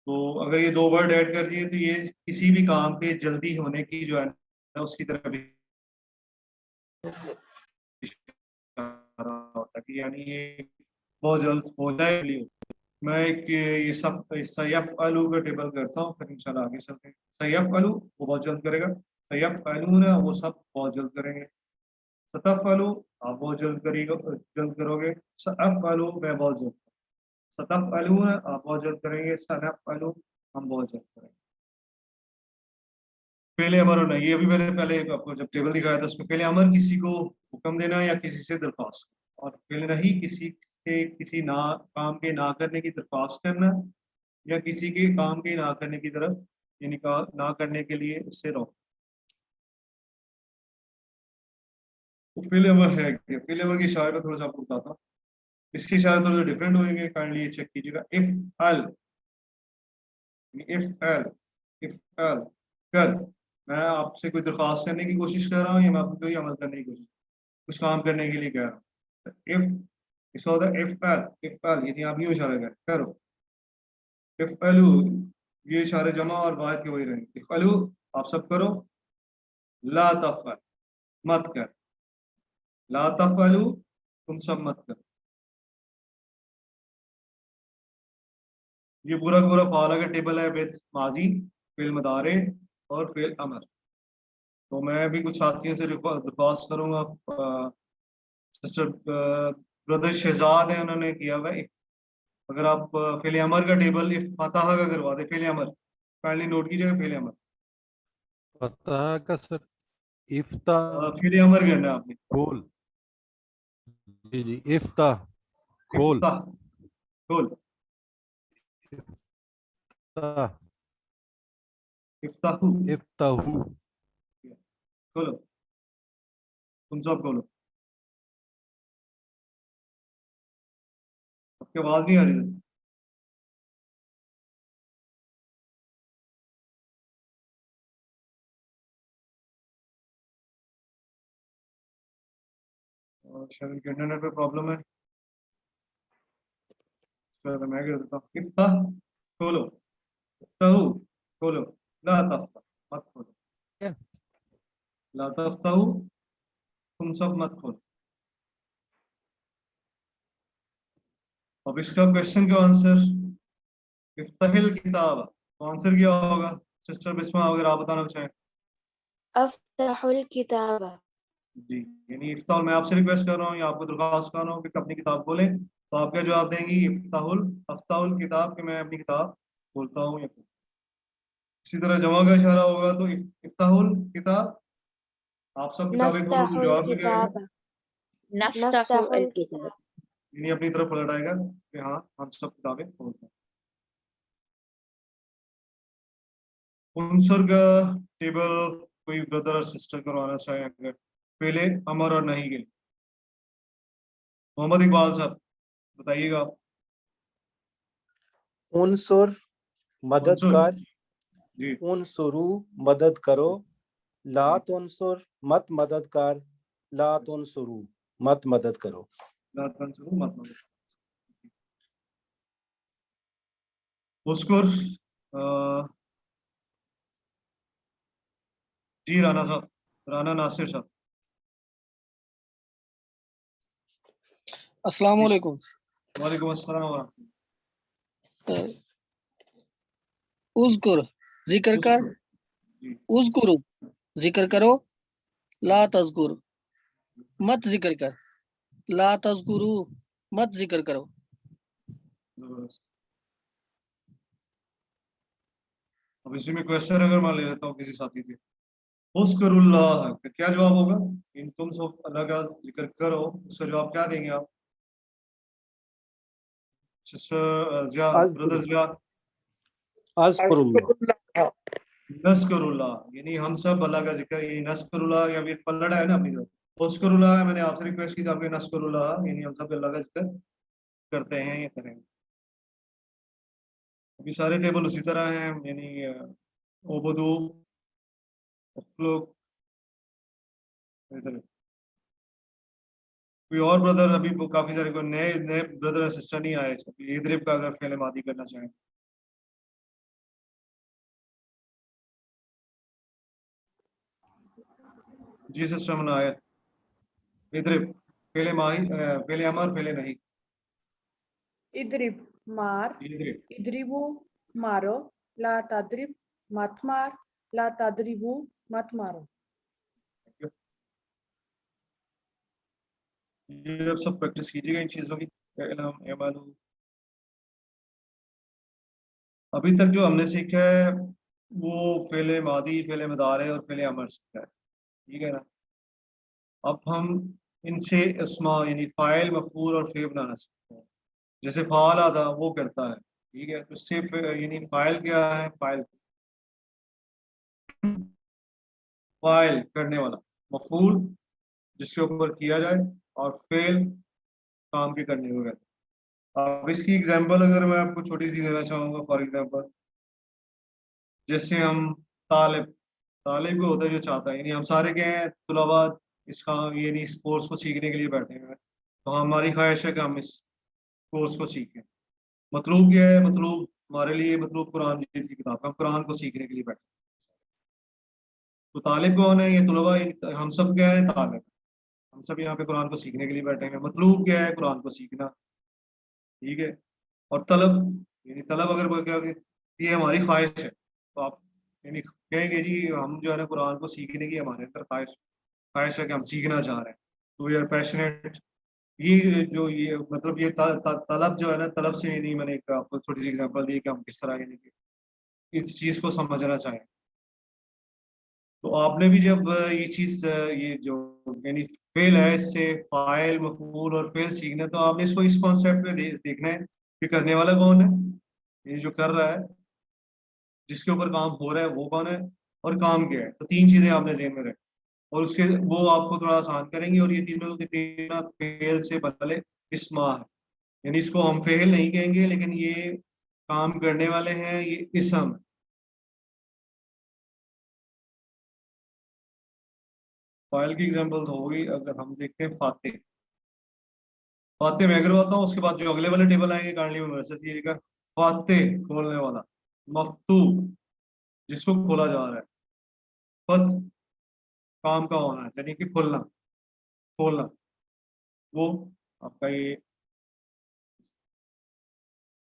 तो अगर ये दो वर्ड ऐड कर दिए तो ये किसी भी काम के जल्दी होने की जो है ना उसकी तरफ होता है कि यानी ये बहुत जल्द हो जाए। मैं एक ये सयफ अलू का टेबल करता हूँ, फिर इंशाल्लाह आगे चलते हैं। सयफ अलू वो बहुत जल्द करेगा, सयफ अलू ना वो सब बहुत जल्द करेंगे, सतफ अलू आप बहुत जल्द करोगे, सअफ अलू मैं बहुत जल्द, सतफ अलू ना आप बहुत जल्द करेंगे, सनफ अलू हम बहुत जल्द करेंगे। पहले अमर और नहीं, ये अभी मैंने पहले आपको जब टेबल दिखाया था उसमें पहले अमर किसी को हुक्म देना या किसी से दरख्वास्त, और पहले नहीं किसी से किसी ना काम के ना करने की दरख्वास्त करना या किसी के काम के ना करने की तरफ यानी ना करने के लिए उससे रोक। तो फिल अमर है क्या? फिल अमर की इशारे पर थोड़ा सा आपको बताता हूँ, इसके इशारे थोड़े सा डिफरेंट होंगे, काइंडली चेक कीजिएगा। इफ अल कर, मैं आपसे कोई दरख्वास्त करने की कोशिश कर रहा हूँ या मैं आपको कोई अमल करने की कोशिश, कुछ काम करने के लिए कह रहा हूँ। इफ इसका होता है इफ यानी आप यूं इशारा करो, इफ अलू ये इशारे जमा और वाहिद के वही रहेंगे। इफ अलू आप सब करो, ला तफअल मत कर, ला तफअलू तुम सब मत कर। ये पूरा पूरा फाला का टेबल है विद माजी, फेल मदारे और फेल अमर। तो मैं भी कुछ साथियों से दरख्वास्त करूंगा, सिस्टर ब्रदर शहजाद है उन्होंने किया हुआ है, अगर आप फेल अमर का टेबल इफ फतह का करवा दे, फेल अमर काइंडली नोट कीजिएगा, फेल अमर फतह का सर इफ्ता फेल अमर करना है आपने, खोल, जी जी इफ्ता खोल, खोल इफ्ताहू इफ्ताहू खोलो, तुम सब खोलो। आपकी आवाज नहीं आ रही है। और शायद इनके इंटरनेट पे प्रॉब्लम है, चलो मैं कर देता हूँ। इफ्ताह खोलो, इफ्ताहू खोलो, ला तफ्ता मत खोलो, ला तफ्ताहू तुम सब मत खोलो। अब इसका क्वेश्चन का आंसर इफ्ताहिल किताब, तो आंसर क्या होगा सिस्टर बिस्मा, अगर आप बताना चाहें। अफ्तहुल किताब, जी यानी इफ्ताह, मैं आपसे रिक्वेस्ट कर रहा हूँ या आपको दरख्वास्त कर रहा हूँ कि अपनी किताब खोलें, तो आप क्या जवाब देंगी? इफ्ताहुल अफ्ताहुल किताब, कि मैं अपनी किताब खोलता हूँ या इसी तरह जमा का इशारा होगा तो इफ्ताहुल किताब आप सब किताबें खोलो, तो जवाब में क्या आएगा? नफ्तहुल किताब, यानी अपनी तरफ पलट आएगा कि हाँ हम सब किताबें खोलते हैं। उनसर का टेबल कोई ब्रदर और सिस्टर करवाना चाहे अगर, पहले अमर और नहीं के, मोहम्मद इकबाल साहब बताइएगा आप। उनसुर मदद कर, जी उनसुरु मदद करो, ला तुनसुर मत मदद कर, ला तुनसुरू मत मदद करो। ला तंसुरू मत मदद करो। उस्कुर जी राना साहब, राना नासिर साहब। अस्सलाम वालेकुम। वालेकुम अस्सलाम व उज़कुर जिक्र कर, जी। उज़कुरु जिक्र करो, ला तज़कुर मत जिक्र कर, ला तज़कुरु मत जिक्र करो। जबरदस्त। अब इसी में क्वेश्चन अगर मान ले लेता हूँ किसी साथी से, उस्कुरुल्लाह, क्या जवाब होगा? इन तुम सब अल्लाह का जिक्र करो, उसका जवाब क्या देंगे आप? सिस्टर जिया, ब्रदर जिया। अज़कुरुल्लाह, नस्करुल्लाह, यानी हम सब अल्लाह का जिक्र, ये नस्करुल्लाह या फिर पलड़ा है ना अपनी तरफ। उस्कुरुल्लाह मैंने आपसे रिक्वेस्ट की था, आपके नस्करुल्लाह, यानी हम सब अल्लाह का जिक्र करते हैं, ये करेंगे। अभी सारे टेबल उसी तरह हैं, यानी ओबदू, लोग इधर। कोई और ब्रदर अभी काफी सारे, कोई नए नए ब्रदर और सिस्टर नहीं आए, इधर का अगर फेले मादी करना चाहें। जी सिस्टर मनायत, इधर फेले माही, फेले अमर, फेले नहीं। इद्रिब मार, इधर इद्रिबू मारो, ला तद्रिब मत मार, ला तद्रिबू मत मारो। ये अब सब प्रैक्टिस कीजिएगा इन चीजों की। अभी तक जो हमने सीखा है वो फेले मादी, फेले मदारे और फेले अमर सीखा है, ठीक है ना। अब हम इनसे इस्मा यानी फाइल, मफूल और फे बनाना सीखते हैं। जैसे फाल आता वो करता है, ठीक है, तो उससे यानी फाइल क्या है? फाइल करने वाला, मफूल जिसके ऊपर किया जाए, और फेल काम के करने को कहते हैं। अब इसकी एग्जांपल अगर मैं आपको छोटी सी देना चाहूँगा, फॉर एग्जांपल जैसे हम तालिब, तालिब को होता है जो चाहता है, यानी हम सारे क्या हैं, तुलबा इसका यानी इस कोर्स को सीखने के लिए बैठे हुए हैं, तो हमारी ख्वाहिश है कि हम इस कोर्स को सीखें। मतलूब क्या है? मतलूब हमारे लिए मतलूब कुरान मजीद की किताब, हम कुरान को सीखने के लिए बैठे। तो तालिब कौन है? ये तुलबा, हम सब क्या है? तालिब। हम सब यहाँ पे कुरान को सीखने के लिए बैठे हैं। मतलूब क्या है? कुरान को सीखना, ठीक है। और तलब, यानी तलब अगर क्या, ये हमारी ख्वाहिश है, तो आप यानी कहेंगे जी हम जो है ना कुरान को सीखने की हमारे अंदर ख्वाहिश है कि हम सीखना चाह रहे हैं, तो वी आर पैशनेट। ये जो ये मतलब ये तलब जो है ना, तलब से नहीं, मैंने एक आपको छोटी सी एग्जांपल दी कि हम किस तरह यानी कि इस चीज को समझना चाहें। तो आपने भी जब ये चीज, ये जो यानी फेल है, इससे फाइल, मफूल और फेल सीखना है, तो आपने इसको इस कॉन्सेप्ट में देखना है कि करने वाला कौन है, ये जो कर रहा है, जिसके ऊपर काम हो रहा है वो कौन है, और काम क्या है। तो तीन चीजें आपने ध्यान में रखें, और उसके वो आपको थोड़ा आसान करेंगे। और ये तीनों के तीनों फेल से बदले इस्मा है, यानी इसको हम फेल नहीं कहेंगे, लेकिन ये काम करने वाले हैं, ये इसम है। फाइल की एग्जांपल तो होगी, अगर हम देखते हैं फाते, फाते मैं करवाता हूँ, उसके बाद जो अगले वाले टेबल आएंगे काइंडली में मैसेज दिएगा। फाते खोलने वाला, मफ्तू जिसको खोला जा रहा है, फत काम का होना है, यानी कि खोलना, खोलना, वो आपका ये।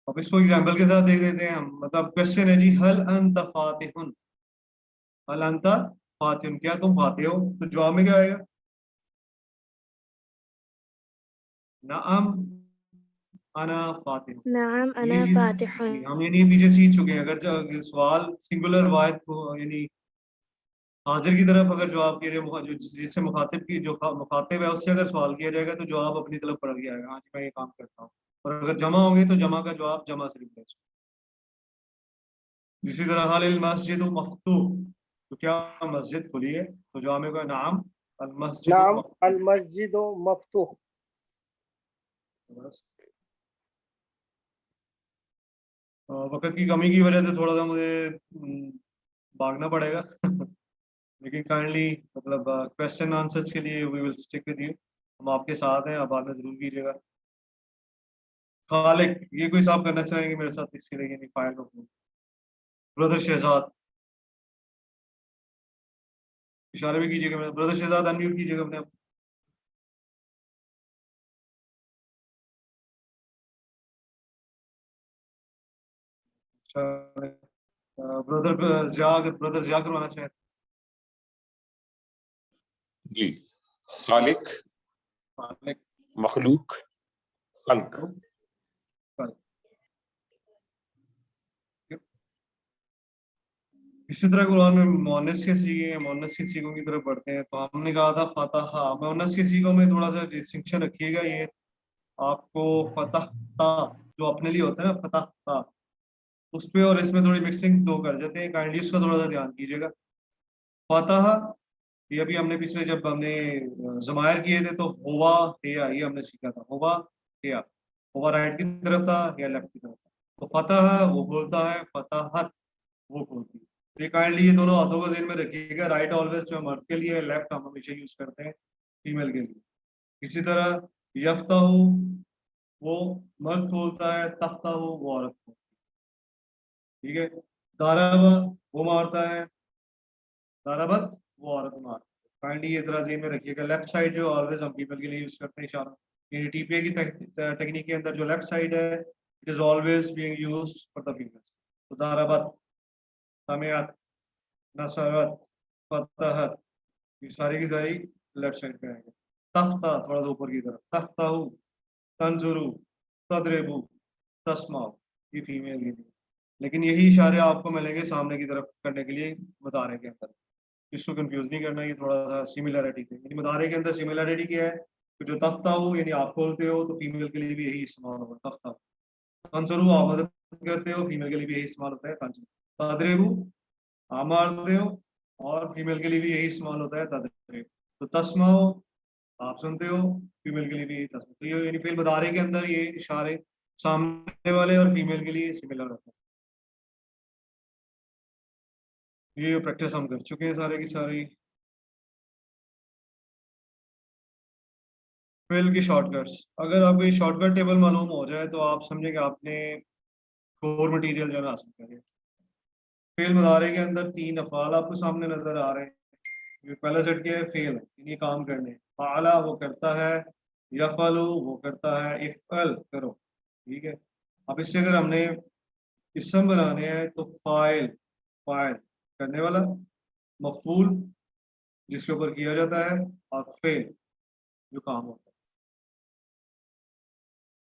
अब इसको एग्जांपल के साथ देख देते हैं हम। मतलब क्वेश्चन है जी, हल अंत फातिहुन, हल अंत फातिहुन, क्या तुम फाते हो? तो जवाब में क्या आएगा? नअम अना फातिह। नाम ये अना चीज फातिहुन। हम यानी पीछे सीख चुके हैं। अगर सवाल सिंगुलर वाहिद को यानी हाजिर की तरफ अगर जवाब किया जाए, जो जिससे मुखातिब की जो मुखातिब है उससे अगर सवाल किया जाएगा, तो जवाब अपनी तरफ पड़ गया है, हाँ जी मैं ये काम करता हूँ। और अगर जमा होंगे तो जमा का जवाब जमा से निकलेगा। इसी तरह हाल मस्जिद मफ्तू, तो क्या मस्जिद खुली है? तो जवाब में का नाम अल मस्जिद नाम मफ्तू। अल मस्जिद मफ्तूह। बस वक्त की कमी की वजह से थोड़ा सा मुझे भागना पड़ेगा लेकिन काइंडली मतलब क्वेश्चन आंसर्स के लिए we will stick with you, हम आपके साथ हैं, आप बाद में जरूर कीजिएगा। खालिक, ये कोई साहब करना चाहेंगे मेरे साथ इसके लिए? नहीं, फाइल में ब्रदर शहजाद, इशारे भी कीजिएगा मेरे ब्रदर शहजाद, अनम्यूट कीजिएगा अपने आप। ब्रदर जिया करवाना चाहे जी। खालिक, खालिक, मखलूक, खल्क। इसी तरह कुरान में मोनस के सीगे हैं, मोनस के सीगों की तरफ बढ़ते हैं। तो हमने कहा था फतहा, मोनस के सीगों में थोड़ा सा डिस्टिंक्शन रखिएगा। ये आपको फतह ता जो अपने लिए होता है ना, फतह ता, उस पे और इसमें थोड़ी मिक्सिंग दो कर जाते हैं, काइंडली उसका थोड़ा सा ध्यान कीजिएगा। फतह, ये अभी हमने पिछले जब हमने जमायर किए थे तो होवा हेया, ये हमने सीखा था, होवा हेया। होवा राइट की तरफ था या लेफ्ट की तरफ था। तो फतह वो खोलता है, फतहत वो खोलती है। तो ये काइंडली ये दोनों हाथों को ज़हन में रखिएगा। राइट ऑलवेज जो मर्द के लिए, लेफ्ट हम हमेशा यूज करते हैं फीमेल के लिए। इसी तरह यफ्ताहु वो मर्द खोलता है, तफ्ताहु वो औरत खोलती है। ठीक है। दाराबा वो मारता है, दाराबत वो औरत मारती है। काइंडली ये जरा ज़हन में रखिएगा। लेफ्ट साइड जो ऑलवेज हम फीमेल के लिए यूज करते हैं इशारा, यानी टीपीए की टेक्निक के अंदर जो लेफ्ट साइड है it is always being used for the females. तो दाराबत, समियत, नसरत, फतहत, ये सारी की सारी लेफ्ट साइड पे आएंगे। तफ्ता थोड़ा सा ऊपर की तरफ, तफ्ताहु, तंजुरु, तदरेबु, तस्माउ, ये फीमेल के लिए। लेकिन यही इशारे आपको मिलेंगे सामने की तरफ करने के लिए मुदारे के अंदर। इसको कंफ्यूज नहीं करना, ये थोड़ा सा सिमिलरिटी थे। यानी मुदारे के अंदर सिमिलरिटी क्या है कि जो तफ्ताहु यानी आप खोलते हो तो फीमेल के लिए भी यही इस्तेमाल होगा तफ्ताहु। तंजुरु आप मदद करते हो, फीमेल के लिए भी यही इस्तेमाल होता है तंजुरु। तदरेबु आप मारते हो और फीमेल के लिए भी यही इस्तेमाल होता है तदरीब। तो तस्माओ आप सुनते हो, फीमेल के लिए भी यही तस्मा। तो ये यानी फिल मुदारे के अंदर ये इशारे सामने वाले और फीमेल के लिए सिमिलर होता है। ये प्रैक्टिस हम कर चुके हैं सारे की सारी। फिल की शॉर्टकट्स, अगर आपको ये शॉर्टकट टेबल मालूम हो जाए तो आप समझे कि आपने कोर मटेरियल जो है हासिल करें। फेल मुदारे के अंदर 3 अफ़ाल आपको सामने नजर आ रहे हैं। पहला सेट क्या है? फेल, ये काम करने। फाला वो करता है, यफलु वो करता है, इफअल करो। ठीक है। अब इससे अगर हमने इसम बनाने हैं तो फाइल, फाइल करने वाला, मफूल जिसके ऊपर किया जाता है, और फेल जो काम होता है।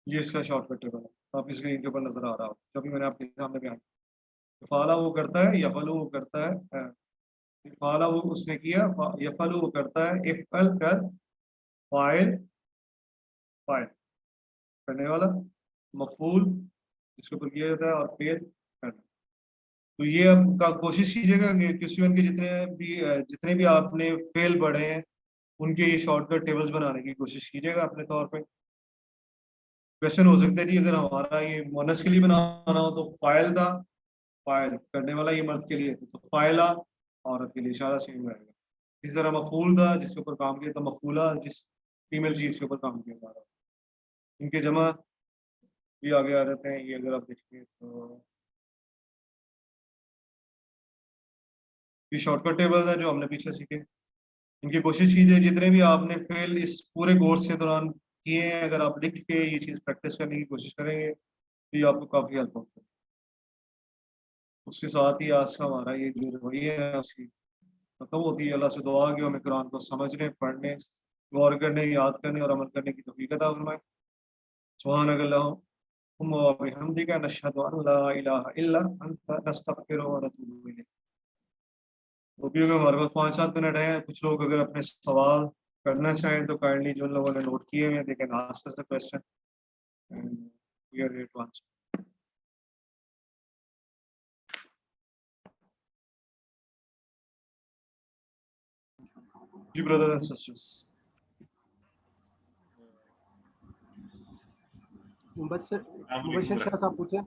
ये इसका शॉर्टकट टेबल है। तो आप स्क्रीन के ऊपर नजर आ रहा हो जो भी मैंने आपके सामने बयान किया। फाला वो करता है, यफलु वो करता है, फाला वो उसने किया, यफलु वो करता है, इफअल कर, फाइल, फाइल करने वाला, मफूल जिसके ऊपर किया जाता है, और फेल करना। तो ये अब का कोशिश कीजिएगा कि क्वेश्चन के जितने भी आपने फेल पढ़े हैं उनके ये शॉर्टकट टेबल्स बनाने की कोशिश कीजिएगा अपने तौर पे। क्वेश्चन हो सकते हैं अगर हमारा ये मोनस के लिए बनाना हो तो फाइल था, फाइल करने वाला ये मर्द के लिए, तो फाइला औरत के लिए, इशारा सेम रहेगा। इस तरह मफूल था जिसके ऊपर काम किया, तो मफूला जिस फीमेल चीज के ऊपर काम किया जा रहा है। इनके जमा भी आगे आ जाते हैं। ये अगर आप देखिए तो ये शॉर्टकट टेबल है जो हमने पीछे सीखे। इनकी कोशिश कीजिए जितने भी आपने फेल इस पूरे कोर्स के दौरान किए हैं, अगर आप लिख के ये चीज प्रैक्टिस करने की कोशिश करेंगे तो ये आपको काफी हेल्प होगी। उसके साथ ही आज का हमारा ये जो रवैया है उसकी खत्म होती है। अल्लाह से दुआ कि हमें कुरान को समझने, पढ़ने, गौर करने, याद करने और अमल करने की तौफीक अता फरमाए। सुभानक अल्लाहुम्मा व बिहम्दिका नशहदु अन ला इलाहा इल्ला अंता नस्तगफिरुका व नतूबु इलैक। वो भी अगर हमारे पास 5-7 मिनट हैं, कुछ लोग अगर अपने सवाल करना चाहें तो काइंडली जो लोगों ने नोट किए हुए हैं they can ask us the question and we are here to answer. जी brothers and sisters. Mubashshir Shah sahab पूछे।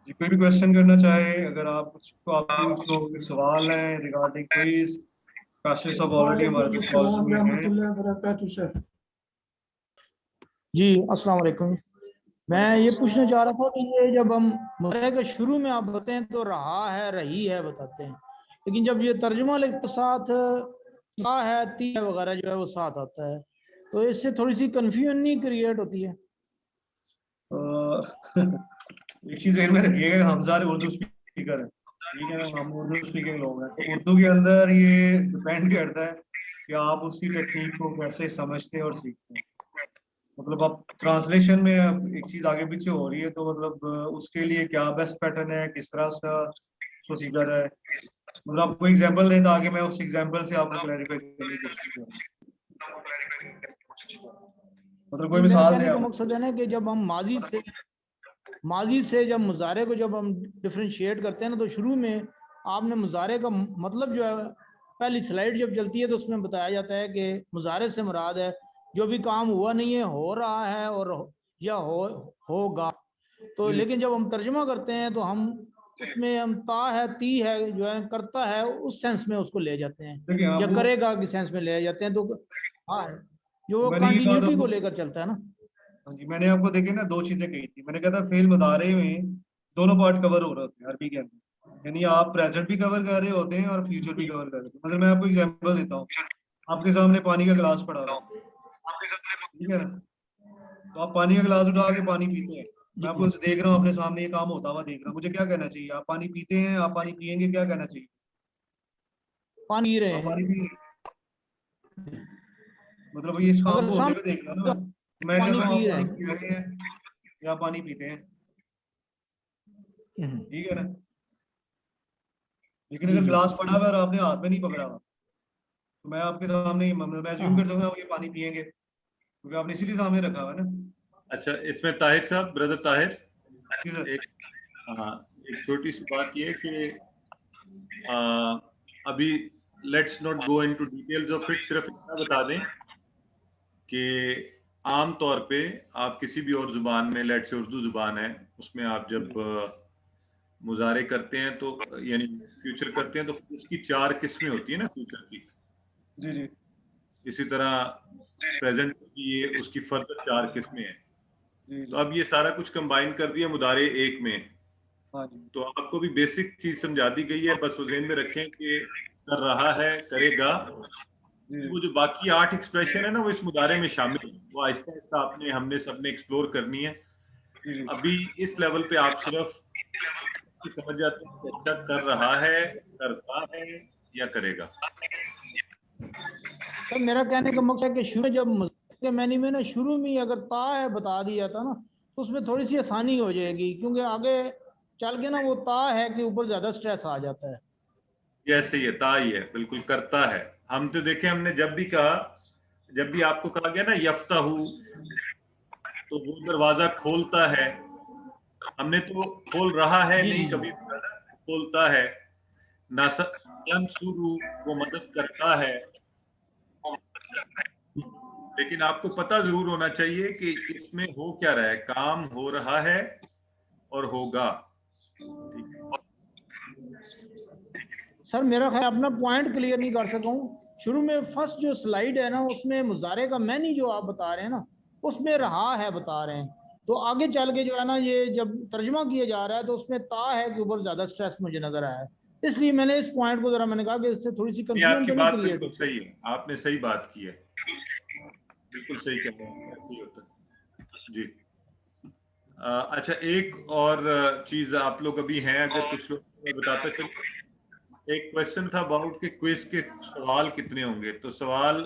जी, कोई भी क्वेश्चन करना चाहे, अगर आप उसको आप पूछ लो, कोई सवाल है रिगार्डिंग क्विज, काशिफ साहब ऑलरेडी हमारे साथ कॉल में हैं। जी अस्सलाम वालेकुम। मैं ये पूछना चाह रहा था कि ये जब हम मुज़ारे के शुरू में आप बताते हैं तो रहा है, रही है बताते हैं, लेकिन जब ये तर्जुमा लिखते साथ ता है, ती है वगैरह जो है वो साथ आता है, तो इससे थोड़ी सी कंफ्यूजन नहीं क्रिएट होती है? एक चीज ध्यान में रखिएगा, हम सारे उर्दू स्पीकर हैं, ठीक है ना, हम उर्दू स्पीकिंग लोग हैं, तो उर्दू के अंदर ये डिपेंड करता है कि आप उसकी टेक्निक को कैसे समझते हैं और सीखते हैं। मतलब आप ट्रांसलेशन में अब एक चीज आगे पीछे हो रही है, तो मतलब उसके लिए क्या बेस्ट पैटर्न है, किस तरह उसका प्रोसीजर है, मतलब आपको एग्जांपल दें तो आगे मैं उस एग्जांपल से आपको क्लैरिफाई करने की कोशिश करूंगा। मतलब कोई मेरा मिसाल कहने दें का आप। मकसद है ना कि जब हम माजी से जब मुजारे को जब हम डिफ्रेंशिएट करते हैं ना, तो शुरू में आपने मुजारे का मतलब जो है, पहली स्लाइड जब चलती है तो उसमें बताया जाता है कि मुजारे से मुराद है जो भी काम हुआ नहीं है, हो रहा है और या होगा। तो लेकिन जब हम तर्जुमा करते हैं तो हम उसमें हम ता है, ती है जो है करता है, उस सेंस में उसको ले जाते हैं, या करेगा की सेंस में ले जाते हैं। तो हाँ, जो मैंने ये बात कंटिन्यूटी आपको, को लेकर चलता है ना। हाँ जी, मैंने आपको देखे ना दो चीजें कही थी। मैंने कहा था फेल मुदारे में दोनों पार्ट कवर हो रहे होते हैं अरबी के अंदर, यानी आप प्रेजेंट भी कवर कर रहे होते हैं और फ्यूचर भी कवर कर रहे होते हैं। मतलब मैं आपको एग्जांपल देता हूँ, आपके सामने पानी का गिलास पड़ा हुआ है, ठीक है ना, तो आप पानी का गिलास उठा के पानी पीते हैं। मैं आपको देख रहा हूँ अपने सामने, ये काम होता हुआ देख रहा हूँ, मुझे क्या कहना चाहिए? आप पानी पीते हैं, आप पानी पियेंगे, क्या कहना चाहिए? पानी पी रहे आप हैं। पानी पी, मतलब ये काम को होते हुए देख रहा हूँ ना मैं, तो मैं कहता हूँ आप पानी पी रहे हैं या पानी पीते हैं, ठीक है ना। लेकिन अगर गिलास पड़ा हुआ है और आपने हाथ में नहीं पकड़ा हुआ, तो मैं आपके सामने मैं अज्यूम कर सकता हूँ ये पानी पियेंगे, क्योंकि आपने इसीलिए सामने रखा हुआ है ना। अच्छा, इसमें ताहिर साहब, ब्रदर ताहिर, जी सर। एक एक छोटी सी बात ये है कि अभी let's not go into details of it, सिर्फ इतना बता दें कि आम तौर पे आप किसी भी और जुबान में, लेट्स से उर्दू जुबान है, उसमें आप जब मुजारे करते हैं तो यानी फ्यूचर करते हैं तो उसकी 4 किस्में होती है ना फ्यूचर की। जी जी। इसी तरह प्रेजेंट की ये उसकी फर्दर 4 किस्में हैं। तो अब ये सारा कुछ कंबाइन कर दिया मुदारे एक में। तो आपको भी बेसिक चीज समझा दी गई है, बस वो ज़हन में रखें कि कर रहा है, करेगा। वो जो बाकी 8 एक्सप्रेशन है ना, वो इस मुदारे में शामिल है। वो आहिस्ता आहिस्ता आपने हमने सबने एक्सप्लोर करनी है। अभी इस लेवल पे आप सिर्फ समझ जाते हैं कि अच्छा कर रहा है, करता है या करेगा। सर मेरा कहने का मकसद है कि शुरू जब मुज़ारे के मैनी में ना शुरू में ही अगर ता है बता दिया था ना, तो उसमें थोड़ी सी आसानी हो जाएगी, क्योंकि आगे चल के ना वो ता है के ऊपर ज्यादा स्ट्रेस आ जाता है। ये ऐसे ही है, ता ही है, बिल्कुल करता है। हम तो देखे, हमने जब भी कहा, जब भी आपको कहा गया ना यफ्ताहू, तो वो दरवाजा खोलता है, हमने तो खोल रहा है नहीं कभी खोलता है। शुरू वो मदद करता है, लेकिन आपको पता जरूर होना चाहिए कि इसमें हो क्या रहा है, काम हो रहा है और होगा। सर मेरा ख्याल अपना पॉइंट क्लियर नहीं कर सका हूँ। शुरू में फर्स्ट जो स्लाइड है ना, उसमें मुजारे का मैनी जो आप बता रहे हैं ना, उसमें रहा है बता रहे हैं, तो आगे चल के जो है ना ये जब तर्जुमा किया जा रहा है तो उसमें ता है के ऊपर ज्यादा स्ट्रेस मुझे नजर आया है, इसलिए मैंने इस पॉइंट को जरा मैंने कहा कि इससे थोड़ी सी कंफ्यूजन आपकी तो बात नहीं क्रिएट बिल्कुल सही है, आपने सही बात की है, बिल्कुल सही कह रहे हैं, ऐसे ही होता है जी। अच्छा, एक और चीज आप लोग अभी हैं, अगर कुछ लोग बताते चलो। एक क्वेश्चन था अबाउट के क्विज के सवाल कितने होंगे, तो सवाल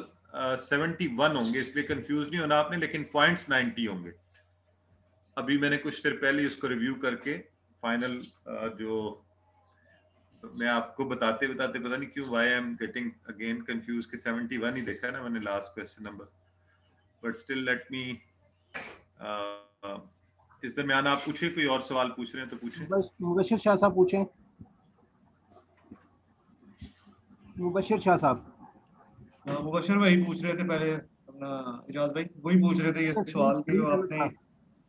71 होंगे, इसलिए कंफ्यूज नहीं होना आपने, लेकिन पॉइंट्स 90 होंगे। अभी मैंने कुछ देर पहले उसको रिव्यू करके फाइनल जो मैं आपको बताते बताते पता नहीं क्यों why I am getting again confuse कि 71 ही देखा ना मैंने last question number, but still let me इस दरमियान आप पूछिए, कोई और सवाल पूछ रहे हैं तो पूछें। बस मुबशिर शाह साहब पूछें। मुबशिर शाह साहब। मुबशिर भाई पूछ रहे थे पहले, अपना इजाज भाई वही पूछ रहे थे ये सवाल कि आपने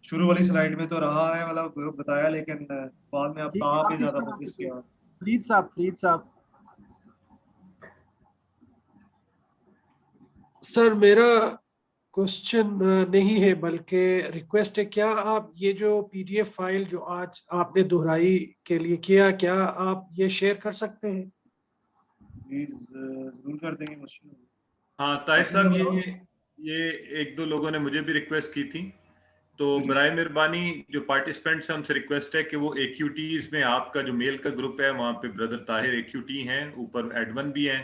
शुरू वाली स्लाइड में तो रहा है मतलब बताया, लेकिन बाद में आप ता पे ज्यादा फोकस किया। फरीद साहब सर मेरा क्वेश्चन नहीं है बल्कि रिक्वेस्ट है, क्या आप ये जो PDF फाइल जो आज आपने दोहराई के लिए किया, क्या आप ये शेयर कर सकते हैं? प्लीज जरूर कर देंगे मुश्किल। हाँ ताहिर साहब, ये एक दो लोगों ने मुझे भी रिक्वेस्ट की थी, तो बराए मेहरबानी जो पार्टिसिपेंट्स हैं उनसे रिक्वेस्ट है कि वो AQTs में आपका जो मेल का ग्रुप है वहाँ पे ब्रदर ताहिर AQT हैं, ऊपर एडमिन भी हैं,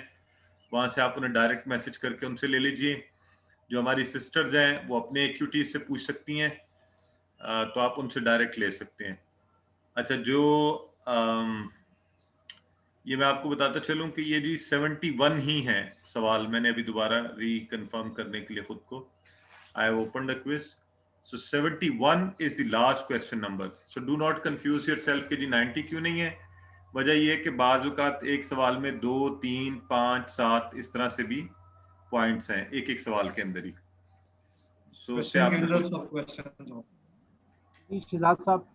वहाँ से आप उन्हें डायरेक्ट मैसेज करके उनसे ले लीजिए। जो हमारी सिस्टर्स हैं वो अपने AQT से पूछ सकती हैं, तो आप उनसे डायरेक्ट ले सकते हैं। अच्छा, जो ये मैं आपको बताता चलूं कि ये जी 71 ही हैं सवाल, मैंने अभी दोबारा रिकन्फर्म करने के लिए खुद को I have opened the quiz. So 71 is the last question number. So do not confuse yourself कि जी 90 क्यों नहीं है। वजह ये है कि बाज़ औक़ात एक सवाल में 2, 3, 5, 7 इस तरह से भी पॉइंट्स हैं एक एक सवाल के अंदर ही। सो शिजात साहब।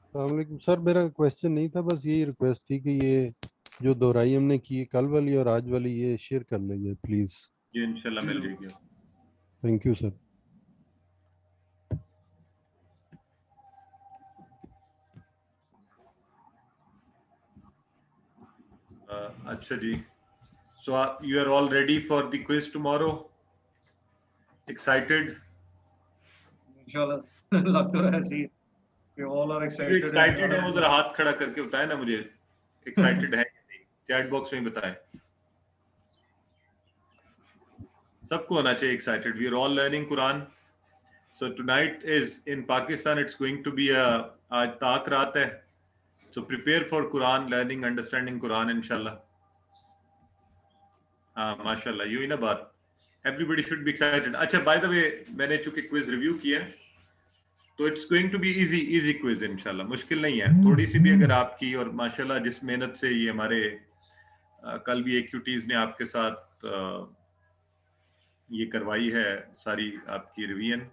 अस्सलामुअलैकुम सर, मेरा क्वेश्चन नहीं था, बस यही रिक्वेस्ट थी कि ये जो दोहराई हमने की कल वाली और आज वाली ये शेयर कर लीजिए प्लीज। जी इंशाल्लाह मिल जाएगी। Thank you sir. अच्छा जी, so you are all ready for the quiz tomorrow? Excited? इंशाल्लाह लग तो रहा है ऐसे ही कि ऑल आर एक्साइटेड है उधर हाथ खड़ा करके बताएं ना मुझे, एक्साइटेड है चैट बॉक्स में बताएं। सबको होना चाहिए excited. We are all learning Quran. So tonight is in Pakistan it's going to be आज ताक रात है, so prepare for Quran learning understanding Quran इंशाल्लाह। हाँ माशाल्लाह, यू ही ना बात, एवरीबॉडी शुड बी एक्साइटेड। अच्छा बाय द वे, मैंने चूंकि क्विज रिव्यू किया तो it's going to be easy quiz इंशाल्लाह, मुश्किल नहीं है थोड़ी सी भी अगर आपकी, और माशाल्लाह जिस मेहनत से ये हमारे कल भी AQTs ने आपके साथ ये करवाई है सारी आपकी रिवीजन,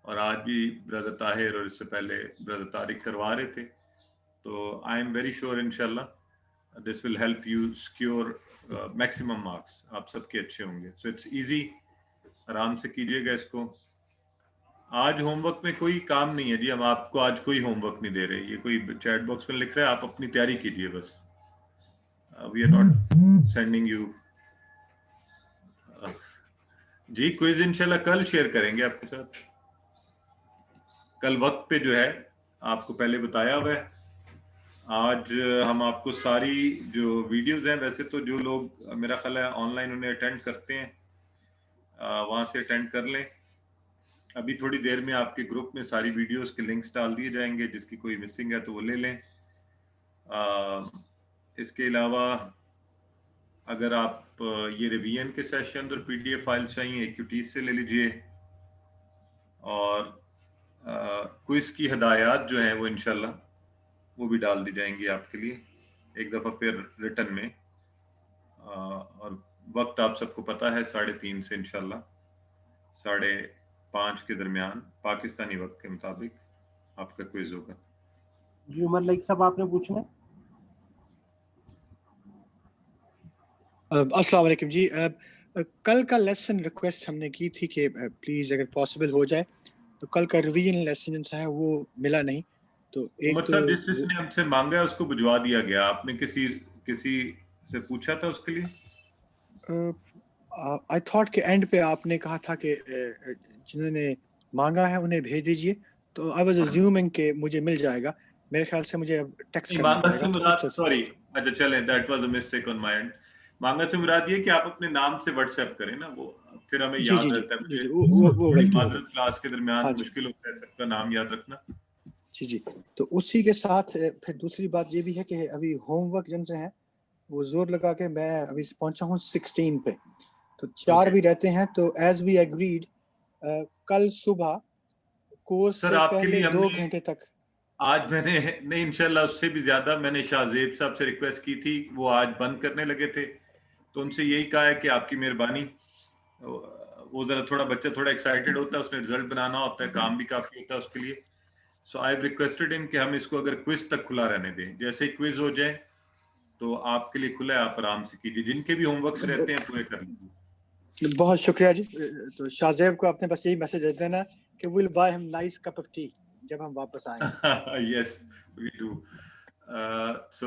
और आज भी ब्रदर ताहिर और इससे पहले ब्रदर तारिक करवा रहे थे, तो आई एम वेरी श्योर इंशाल्लाह this will help you secure maximum marks, आप सबके अच्छे होंगे। सो इट्स इजी, आराम से कीजिएगा इसको। आज होमवर्क में कोई काम नहीं है जी, हम आपको आज कोई होमवर्क नहीं दे रहे, ये कोई चैट बॉक्स में लिख रहा है, आप अपनी तैयारी कीजिए बस। We are not sending you जी। क्विज इंशाल्लाह कल शेयर करेंगे आपके साथ, कल वक्त पे जो है आपको पहले बताया हुआ है। आज हम आपको सारी जो वीडियोस हैं, वैसे तो जो लोग मेरा ख्याल है ऑनलाइन उन्हें अटेंड करते हैं वहाँ से अटेंड कर लें। अभी थोड़ी देर में आपके ग्रुप में सारी वीडियोस के लिंक्स डाल दिए जाएंगे, जिसकी कोई मिसिंग है तो वो ले लें। इसके अलावा अगर आप ये रिवीजन के सेशन और PDF फाइल चाहिए AQT से ले लीजिए, और क्विज की हदायत जो है वो इंशाल्लाह वो भी डाल दी जाएंगी आपके लिए एक दफ़ा फिर रिटर्न में। और वक्त आप सबको पता है 3:30 से इंशाल्लाह 5:30 के दरमियान पाकिस्तानी वक्त के मुताबिक आपका क्विज होगा। जी उमर लाइक साहब आपने पूछना है? अस्सलाम वालेकुम जी। कल का लेसन रिक्वेस्ट हमने की थी कि प्लीज अगर पॉसिबल हो जाए तो कल का रिवीजन लेसन जो है वो मिला नहीं, तो एक मतलब जिसने हमसे मांगा है उसको भिजवा दिया गया। आपने किसी से पूछा था उसके लिए? आई थॉट के एंड पे आपने कहा था कि जिन्होंने मांगा है उन्हें भेज दीजिए, तो आई वाज अज्यूमिंग कि मुझे मिल जाएगा। मेरे ख्याल से मुझे अब टेक्स्ट करना पड़ेगा। सॉरी, अच्छा चलें, that was a mistake on my and. मांगा से मुराद ये कि आप अपने नाम से व्हाट्सएप करें ना, वो फिर हमें याद रहता है। वो मादर क्लास के दरमियान मुश्किल होता है सबका नाम याद रखना। जी, तो उसी के साथ फिर दूसरी बात ये भी है कि अभी होमवर्क जिनसे हैं वो जोर लगा के मैं अभी पहुंचा हूँ 16 पे, तो 4 भी रहते हैं। तो एज वी एग्रीड कल सुबह कोर्स से पहले 2 घंटे तक आज मैंने नहीं, इंशाल्लाह उससे भी ज्यादा मैंने शाहजेब साहब से रिक्वेस्ट की थी, वो आज बंद करने लगे थे, तो उनसे यही कहा है कि आपकी मेहरबानी, वो जरा थोड़ा बच्चा थोड़ा एक्साइटेड होता है, उसने रिजल्ट बनाना होता है, काम भी काफी होता है उसके लिए। सो आई हैव रिक्वेस्टेड हिम कि हम इसको अगर क्विज तक खुला रहने दें, जैसे ही क्विज हो जाए तो आपके लिए खुला है, आप आराम से कीजिए, जिनके भी होमवर्क रहते हैं पूरे कर लीजिए। बहुत शुक्रिया जी। तो शाहजेब को आपने बस यही मैसेज दे देना कि will by him nice cup of T जब हम वापस आएंगे। Yes we do. सो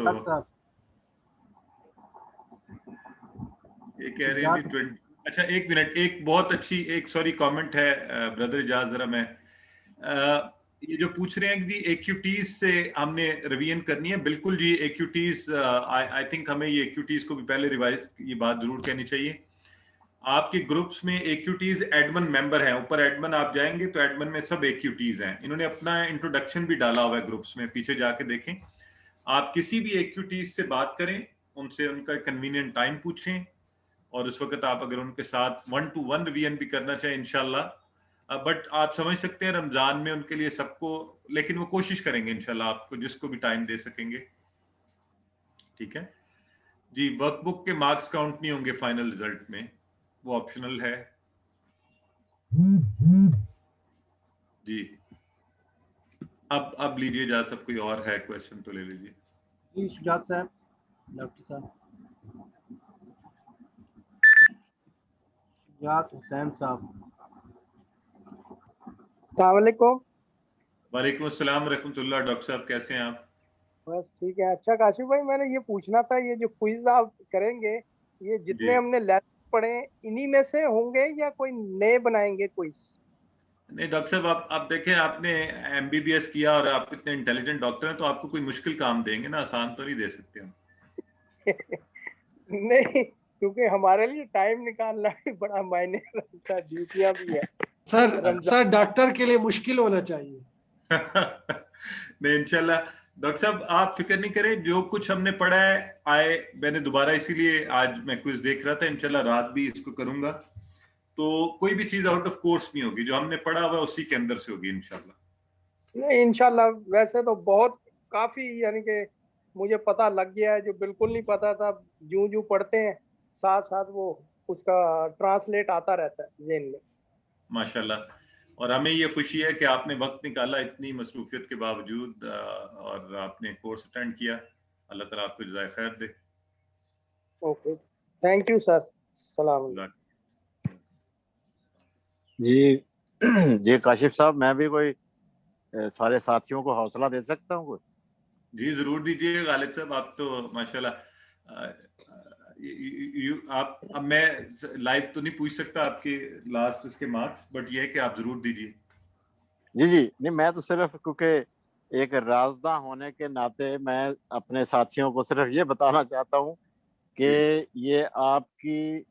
ये कह रहे हैं जी 20। अच्छा एक मिनट, एक बहुत अच्छी एक सॉरी कमेंट है ब्रदर इजाज, जरा मैं ये जो पूछ रहे हैं कि जी एक्यूटीज से हमने रिवीजन करनी है, बिल्कुल जी एक्यूटीज, आई थिंक हमें ये एक्यूटीज को भी पहले रिवाइज ये बात जरूर कहनी चाहिए। आपके ग्रुप्स में एक्यूटीज एडमिन मेंबर हैं, ऊपर एडमिन आप जाएंगे तो एडमिन में सब एक्यूटीज हैं, इन्होंने अपना इंट्रोडक्शन भी डाला हुआ है ग्रुप्स में, पीछे जाके देखें। आप किसी भी एक्यूटीज से बात करें, उनसे उनका कन्वीनियंट टाइम पूछें, और उस वक्त आप अगर उनके साथ 1-to-1 रिवीजन भी करना चाहें इंशाल्लाह, बट आप समझ सकते हैं रमजान में उनके लिए सबको, लेकिन वो कोशिश करेंगे इंशाल्लाह आपको जिसको भी टाइम दे सकेंगे। ठीक है जी। वर्कबुक के मार्क्स काउंट नहीं होंगे फाइनल रिजल्ट में, वो ऑप्शनल है जी। अब लीजिए जा, सब कोई और है क्वेश्चन तो ले लीजिए जी। शुजात साहब, डॉक्टर साहब, शुजात हुसैन साहब। अस्सलाम वालेकुम। वालेकुम अस्सलाम रहमतुल्लाह। डॉक्टर साहब कैसे हैं आप? बस ठीक है। अच्छा काशिफ भाई, मैंने ये पूछना था, ये जो क्विज आप करेंगे, ये जितने हमने लेसन पढ़े इन्हीं में से होंगे या कोई नए बनाएंगे क्विज? नहीं डॉक्टर साहब, आप देखें, आपने एमबीबीएस किया और आप इतने इंटेलिजेंट डॉक्टर हैं, तो आपको कोई मुश्किल काम देंगे ना, आसान तो नहीं दे सकते हम। नहीं, क्योंकि हमारे लिए टाइम निकालना भी बड़ा मायने रखता है, ड्यूटियां भी है। सर डॉक्टर के लिए मुश्किल होना चाहिए। नहीं इंशाल्लाह डॉक्टर साहब आप फिक्र नहीं करें, जो कुछ हमने पढ़ा है मैंने दोबारा इसीलिए आज मैं क्विज देख रहा था, इंशाल्लाह रात भी इसको करूंगा, तो कोई भी चीज आउट ऑफ कोर्स नहीं होगी, जो हमने पढ़ा हुआ उसी के अंदर से होगी इंशाल्लाह। नहीं इंशाल्लाह, वैसे तो बहुत काफी, यानी कि मुझे पता लग गया है, जो बिल्कुल नहीं पता था, जूं जूं पढ़ते हैं साथ साथ वो उसका ट्रांसलेट आता रहता है ज़हन में। माशाल्लाह। और हमें ये खुशी है कि आपने वक्त निकाला इतनी मसरूफियत के बावजूद, और आपने कोर्स अटेंड किया। अल्लाह ताला आपको जज़ाए खैर दे। Okay, thank you sir. सलाम। जी जी काशिफ साहब, मैं भी कोई सारे साथियों को हौसला दे सकता हूँ? जी जरूर दीजिए गालिब साहब, आप तो माशाल्लाह, आप, अब मैं लाइव तो नहीं पूछ सकता आपके लास्ट इसके मार्क्स, बट ये है कि आप जरूर दीजिए। जी नहीं, मैं तो सिर्फ क्योंकि एक राजदा होने के नाते मैं अपने साथियों को सिर्फ ये बताना चाहता हूँ कि ये आपकी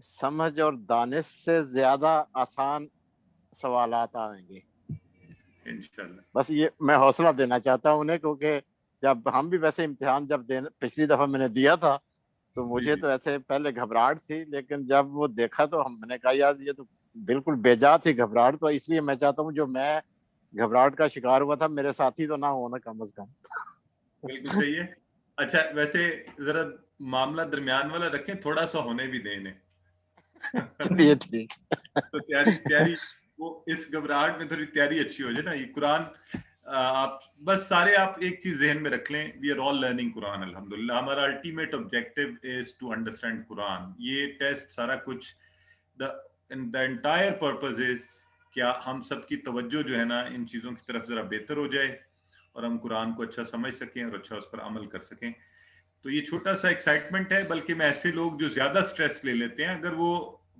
समझ और दानिश से ज्यादा आसान सवालात आएंगे इंशाल्लाह। बस ये मैं हौसला देना चाहता हूँ उन्हें, क्योंकि जब हम भी वैसे इम्तिहान जब पिछली दफा मैंने दिया था तो मुझे तो ऐसे पहले घबराहट थी, लेकिन जब वो देखा तो हमने कहा यार ये तो बिल्कुल बेजा थी घबराहट, तो इसलिए मैं चाहता हूँ जो मैं घबराहट का शिकार हुआ था मेरे साथी तो ना हो ना, कम से कम। बिल्कुल सही है। अच्छा वैसे जरा मामला दरमियान वाला रखें, थोड़ा सा होने भी दें इन्हें। चलिए ठीक। तो तैयारी वो इस घबराहट में थोड़ी तैयारी अच्छी हो जाए ना। ये कुरान आप बस सारे आप एक चीज जहन में रख लें, we are all learning Quran अल्हम्दुलिल्लाह। हमारा ultimate objective is to understand Quran. ये टेस्ट सारा कुछ द एंटायर पर्पस इज क्या हम सबकी तवज्जो जो है ना इन चीज़ों की तरफ ज़रा बेहतर हो जाए और हम कुरान को अच्छा समझ सकें और अच्छा उस पर अमल कर सकें। तो ये छोटा सा एक्साइटमेंट है, बल्कि मैं ऐसे लोग जो ज़्यादा स्ट्रेस ले लेते हैं, अगर वो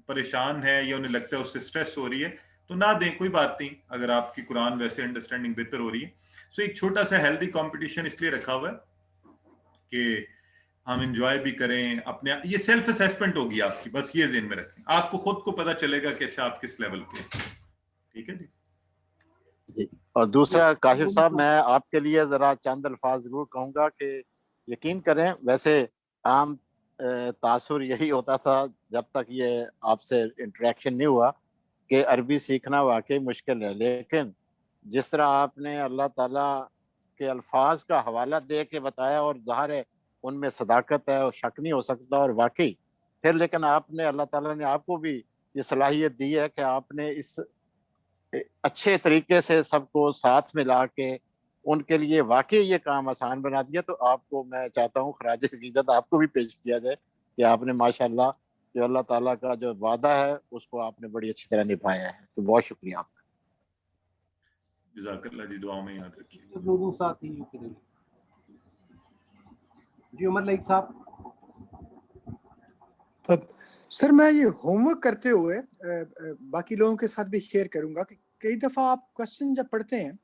परेशान है या उन्हें लगता है उससे स्ट्रेस हो रही है तो ना दें, कोई बात नहीं, अगर आपकी कुरान वैसे अंडरस्टैंडिंग बेहतर हो रही है। सो एक छोटा सा हेल्दी कंपटीशन इसलिए रखा हुआ है कि हम इंजॉय भी करें अपने, ये सेल्फ असेसमेंट होगी आपकी, बस ये ज़हन में रखें, आपको खुद को पता चलेगा कि अच्छा आप किस लेवल पे। ठीक है जी। और दूसरा काशिफ साहब, मैं आपके लिए जरा चंद अल्फाज जरूर कहूँगा कि यकीन करें, वैसे आम तासुर यही होता था जब तक ये आपसे इंटरेक्शन नहीं हुआ कि अरबी सीखना वाकई मुश्किल है, लेकिन जिस तरह आपने अल्लाह ताला के अल्फाज का हवाला दे के बताया और ज़ाहिर है उनमें सदाकत है और शक नहीं हो सकता, और वाकई फिर लेकिन आपने, अल्लाह ताला ने आपको भी ये सलाहियत दी है कि आपने इस अच्छे तरीके से सबको साथ मिला के उनके लिए वाकई ये काम आसान बना दिया। तो आपको मैं चाहता हूँ खराज इज़्ज़त आपको भी पेश किया जाए कि आपने माशाल्लाह जो अल्लाह ताला का जो वादा है उसको आपने बड़ी अच्छी तरह निभाया है। तो बहुत शुक्रिया आपका। जज़ाकल्लाह जी, दुआ में याद रखिए। लोगों साथ ही यूके दिल्ली। जी उमर लाइक साहब। सर मैं ये होमवर्क करते हुए बाकी लोगों के साथ भी शेयर करूंगा कि कई दफ़ा आप क्वेश्चन जब पढ़ते हैं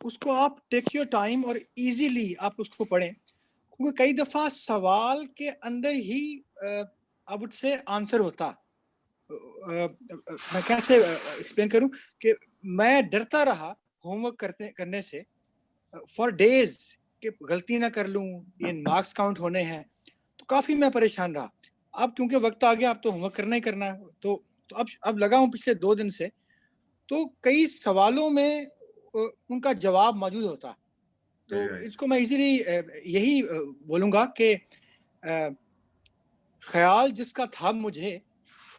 उसको आप टेक योर टाइम और इजीली आप उसको पढ़ें, क्योंकि कई दफ़ा सवाल के अंदर ही आई वुड से आंसर होता। मैं कैसे एक्सप्लेन करूं कि मैं डरता रहा होमवर्क करने से फॉर डेज कि गलती ना कर लूं, ये मार्क्स काउंट होने हैं, तो काफ़ी मैं परेशान रहा। अब क्योंकि वक्त आ गया, अब तो होमवर्क करना ही करना है, तो अब लगा हूँ पिछले 2 दिन से, तो कई सवालों में उनका जवाब मौजूद होता। तो इसको मैं इजीली यही बोलूँगा कि ख्याल जिसका था मुझे,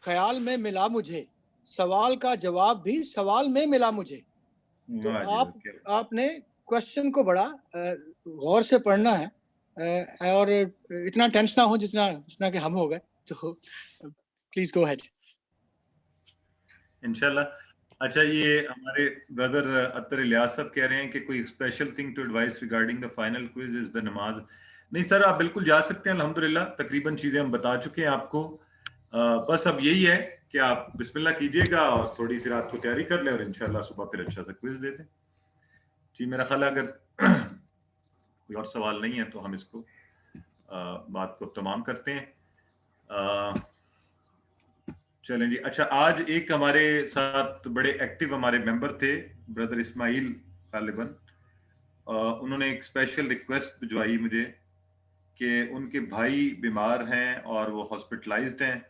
ख्याल में मिला मुझे, सवाल का जवाब भी सवाल में मिला मुझे। तो आपने क्वेश्चन को बड़ा गौर से पढ़ना है और इतना टेंस ना हो जितना कि हम हो गए। तो प्लीज गो अहेड। इंशाल्लाह। अच्छा, ये हमारे ब्रदर अत्तर इलियास साहब कह रहे हैं कि कोई special thing to advice regarding the final quiz is the नमाज। नहीं सर, आप बिल्कुल जा सकते हैं, अल्हम्दुलिल्लाह तकरीबन चीजें हम बता चुके हैं आपको। बस अब यही है कि आप बिस्मिल्लाह कीजिएगा और थोड़ी सी रात को तैयारी कर लें और इंशाल्लाह सुबह फिर अच्छा सा क्विज दे दें। जी मेरा ख्याल है अगर कोई और सवाल नहीं है तो हम इसको बात को तमाम करते हैं। चलें जी। अच्छा, आज एक हमारे साथ बड़े एक्टिव हमारे मेंबर थे ब्रदर इस्माइल गालिबन। उन्होंने एक स्पेशल रिक्वेस्ट भिजवाई मुझे कि उनके भाई बीमार हैं और वो हॉस्पिटलाइज्ड हैं,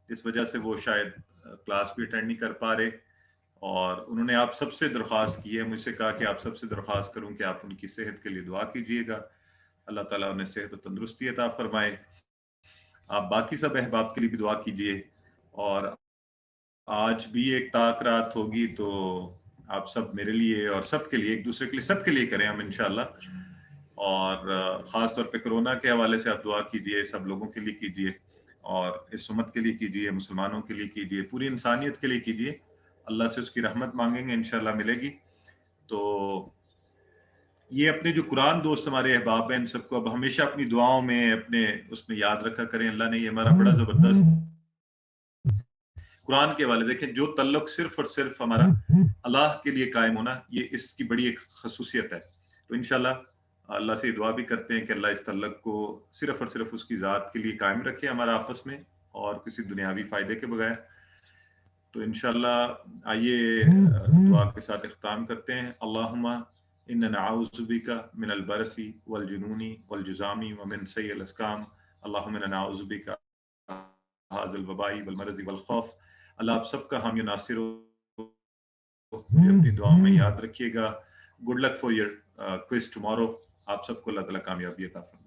इस वजह से वो शायद क्लास भी अटेंड नहीं कर पा रहे, और उन्होंने आप सबसे दरख्वास्त की है, मुझसे कहा कि आप सबसे दरख्वास्त करूं कि आप उनकी सेहत के लिए दुआ कीजिएगा, अल्लाह ताला उन्हें सेहत और तंदुरुस्ती अता फरमाए। आप बाकी सब अहबाब के लिए भी दुआ कीजिए। और आज भी एक ताक रात होगी, तो आप सब मेरे लिए और सबके लिए, एक दूसरे के लिए, सबके लिए करें हम इंशाल्लाह। और ख़ास तौर पे कोरोना के हवाले से आप दुआ कीजिए, सब लोगों के लिए कीजिए, और इस उम्मत के लिए कीजिए, मुसलमानों के लिए कीजिए, पूरी इंसानियत के लिए कीजिए। अल्लाह से उसकी रहमत मांगेंगे, इंशाल्लाह मिलेगी। तो ये अपने जो कुरान दोस्त हमारे अहबाब हैं, इन सबको अब हमेशा अपनी दुआओं में, अपने उसमें याद रखा करें। अल्लाह ने ये हमारा बड़ा ज़बरदस्त कुरान के हवाले देखें, जो तल्लुक सिर्फ और सिर्फ हमारा अल्लाह के लिए कायम होना, ये इसकी बड़ी एक खसूसियत है। तो इंशाल्लाह अल्लाह से दुआ भी करते हैं कि अल्लाह इस तल्लुक को सिर्फ और सिर्फ उसकी ज़ात के लिए कायम रखे हमारा आपस में, और किसी दुनियावी फ़ायदे के बगैर। तो इंशाल्लाह आइए दुआ के साथ इख्तिताम करते हैं। अल्लाहुम्मा इन्ना नअऊज़ु बिका मिनल बरसी वल जुनूनी वल जुज़ामी व मिन सय्यिल अस्काम। अल्लाहुम्मा इन्ना नअऊज़ु बिका हाज़िल वबाई वल मर्ज़ि वल खौफ। अल्लाह आप सबका हामी नासिर हो, मुझे अपनी दुआओं में याद रखिएगा। Good luck for your quiz tomorrow. आप सबको अल्लाह ताला कामयाबी अता फरमाए।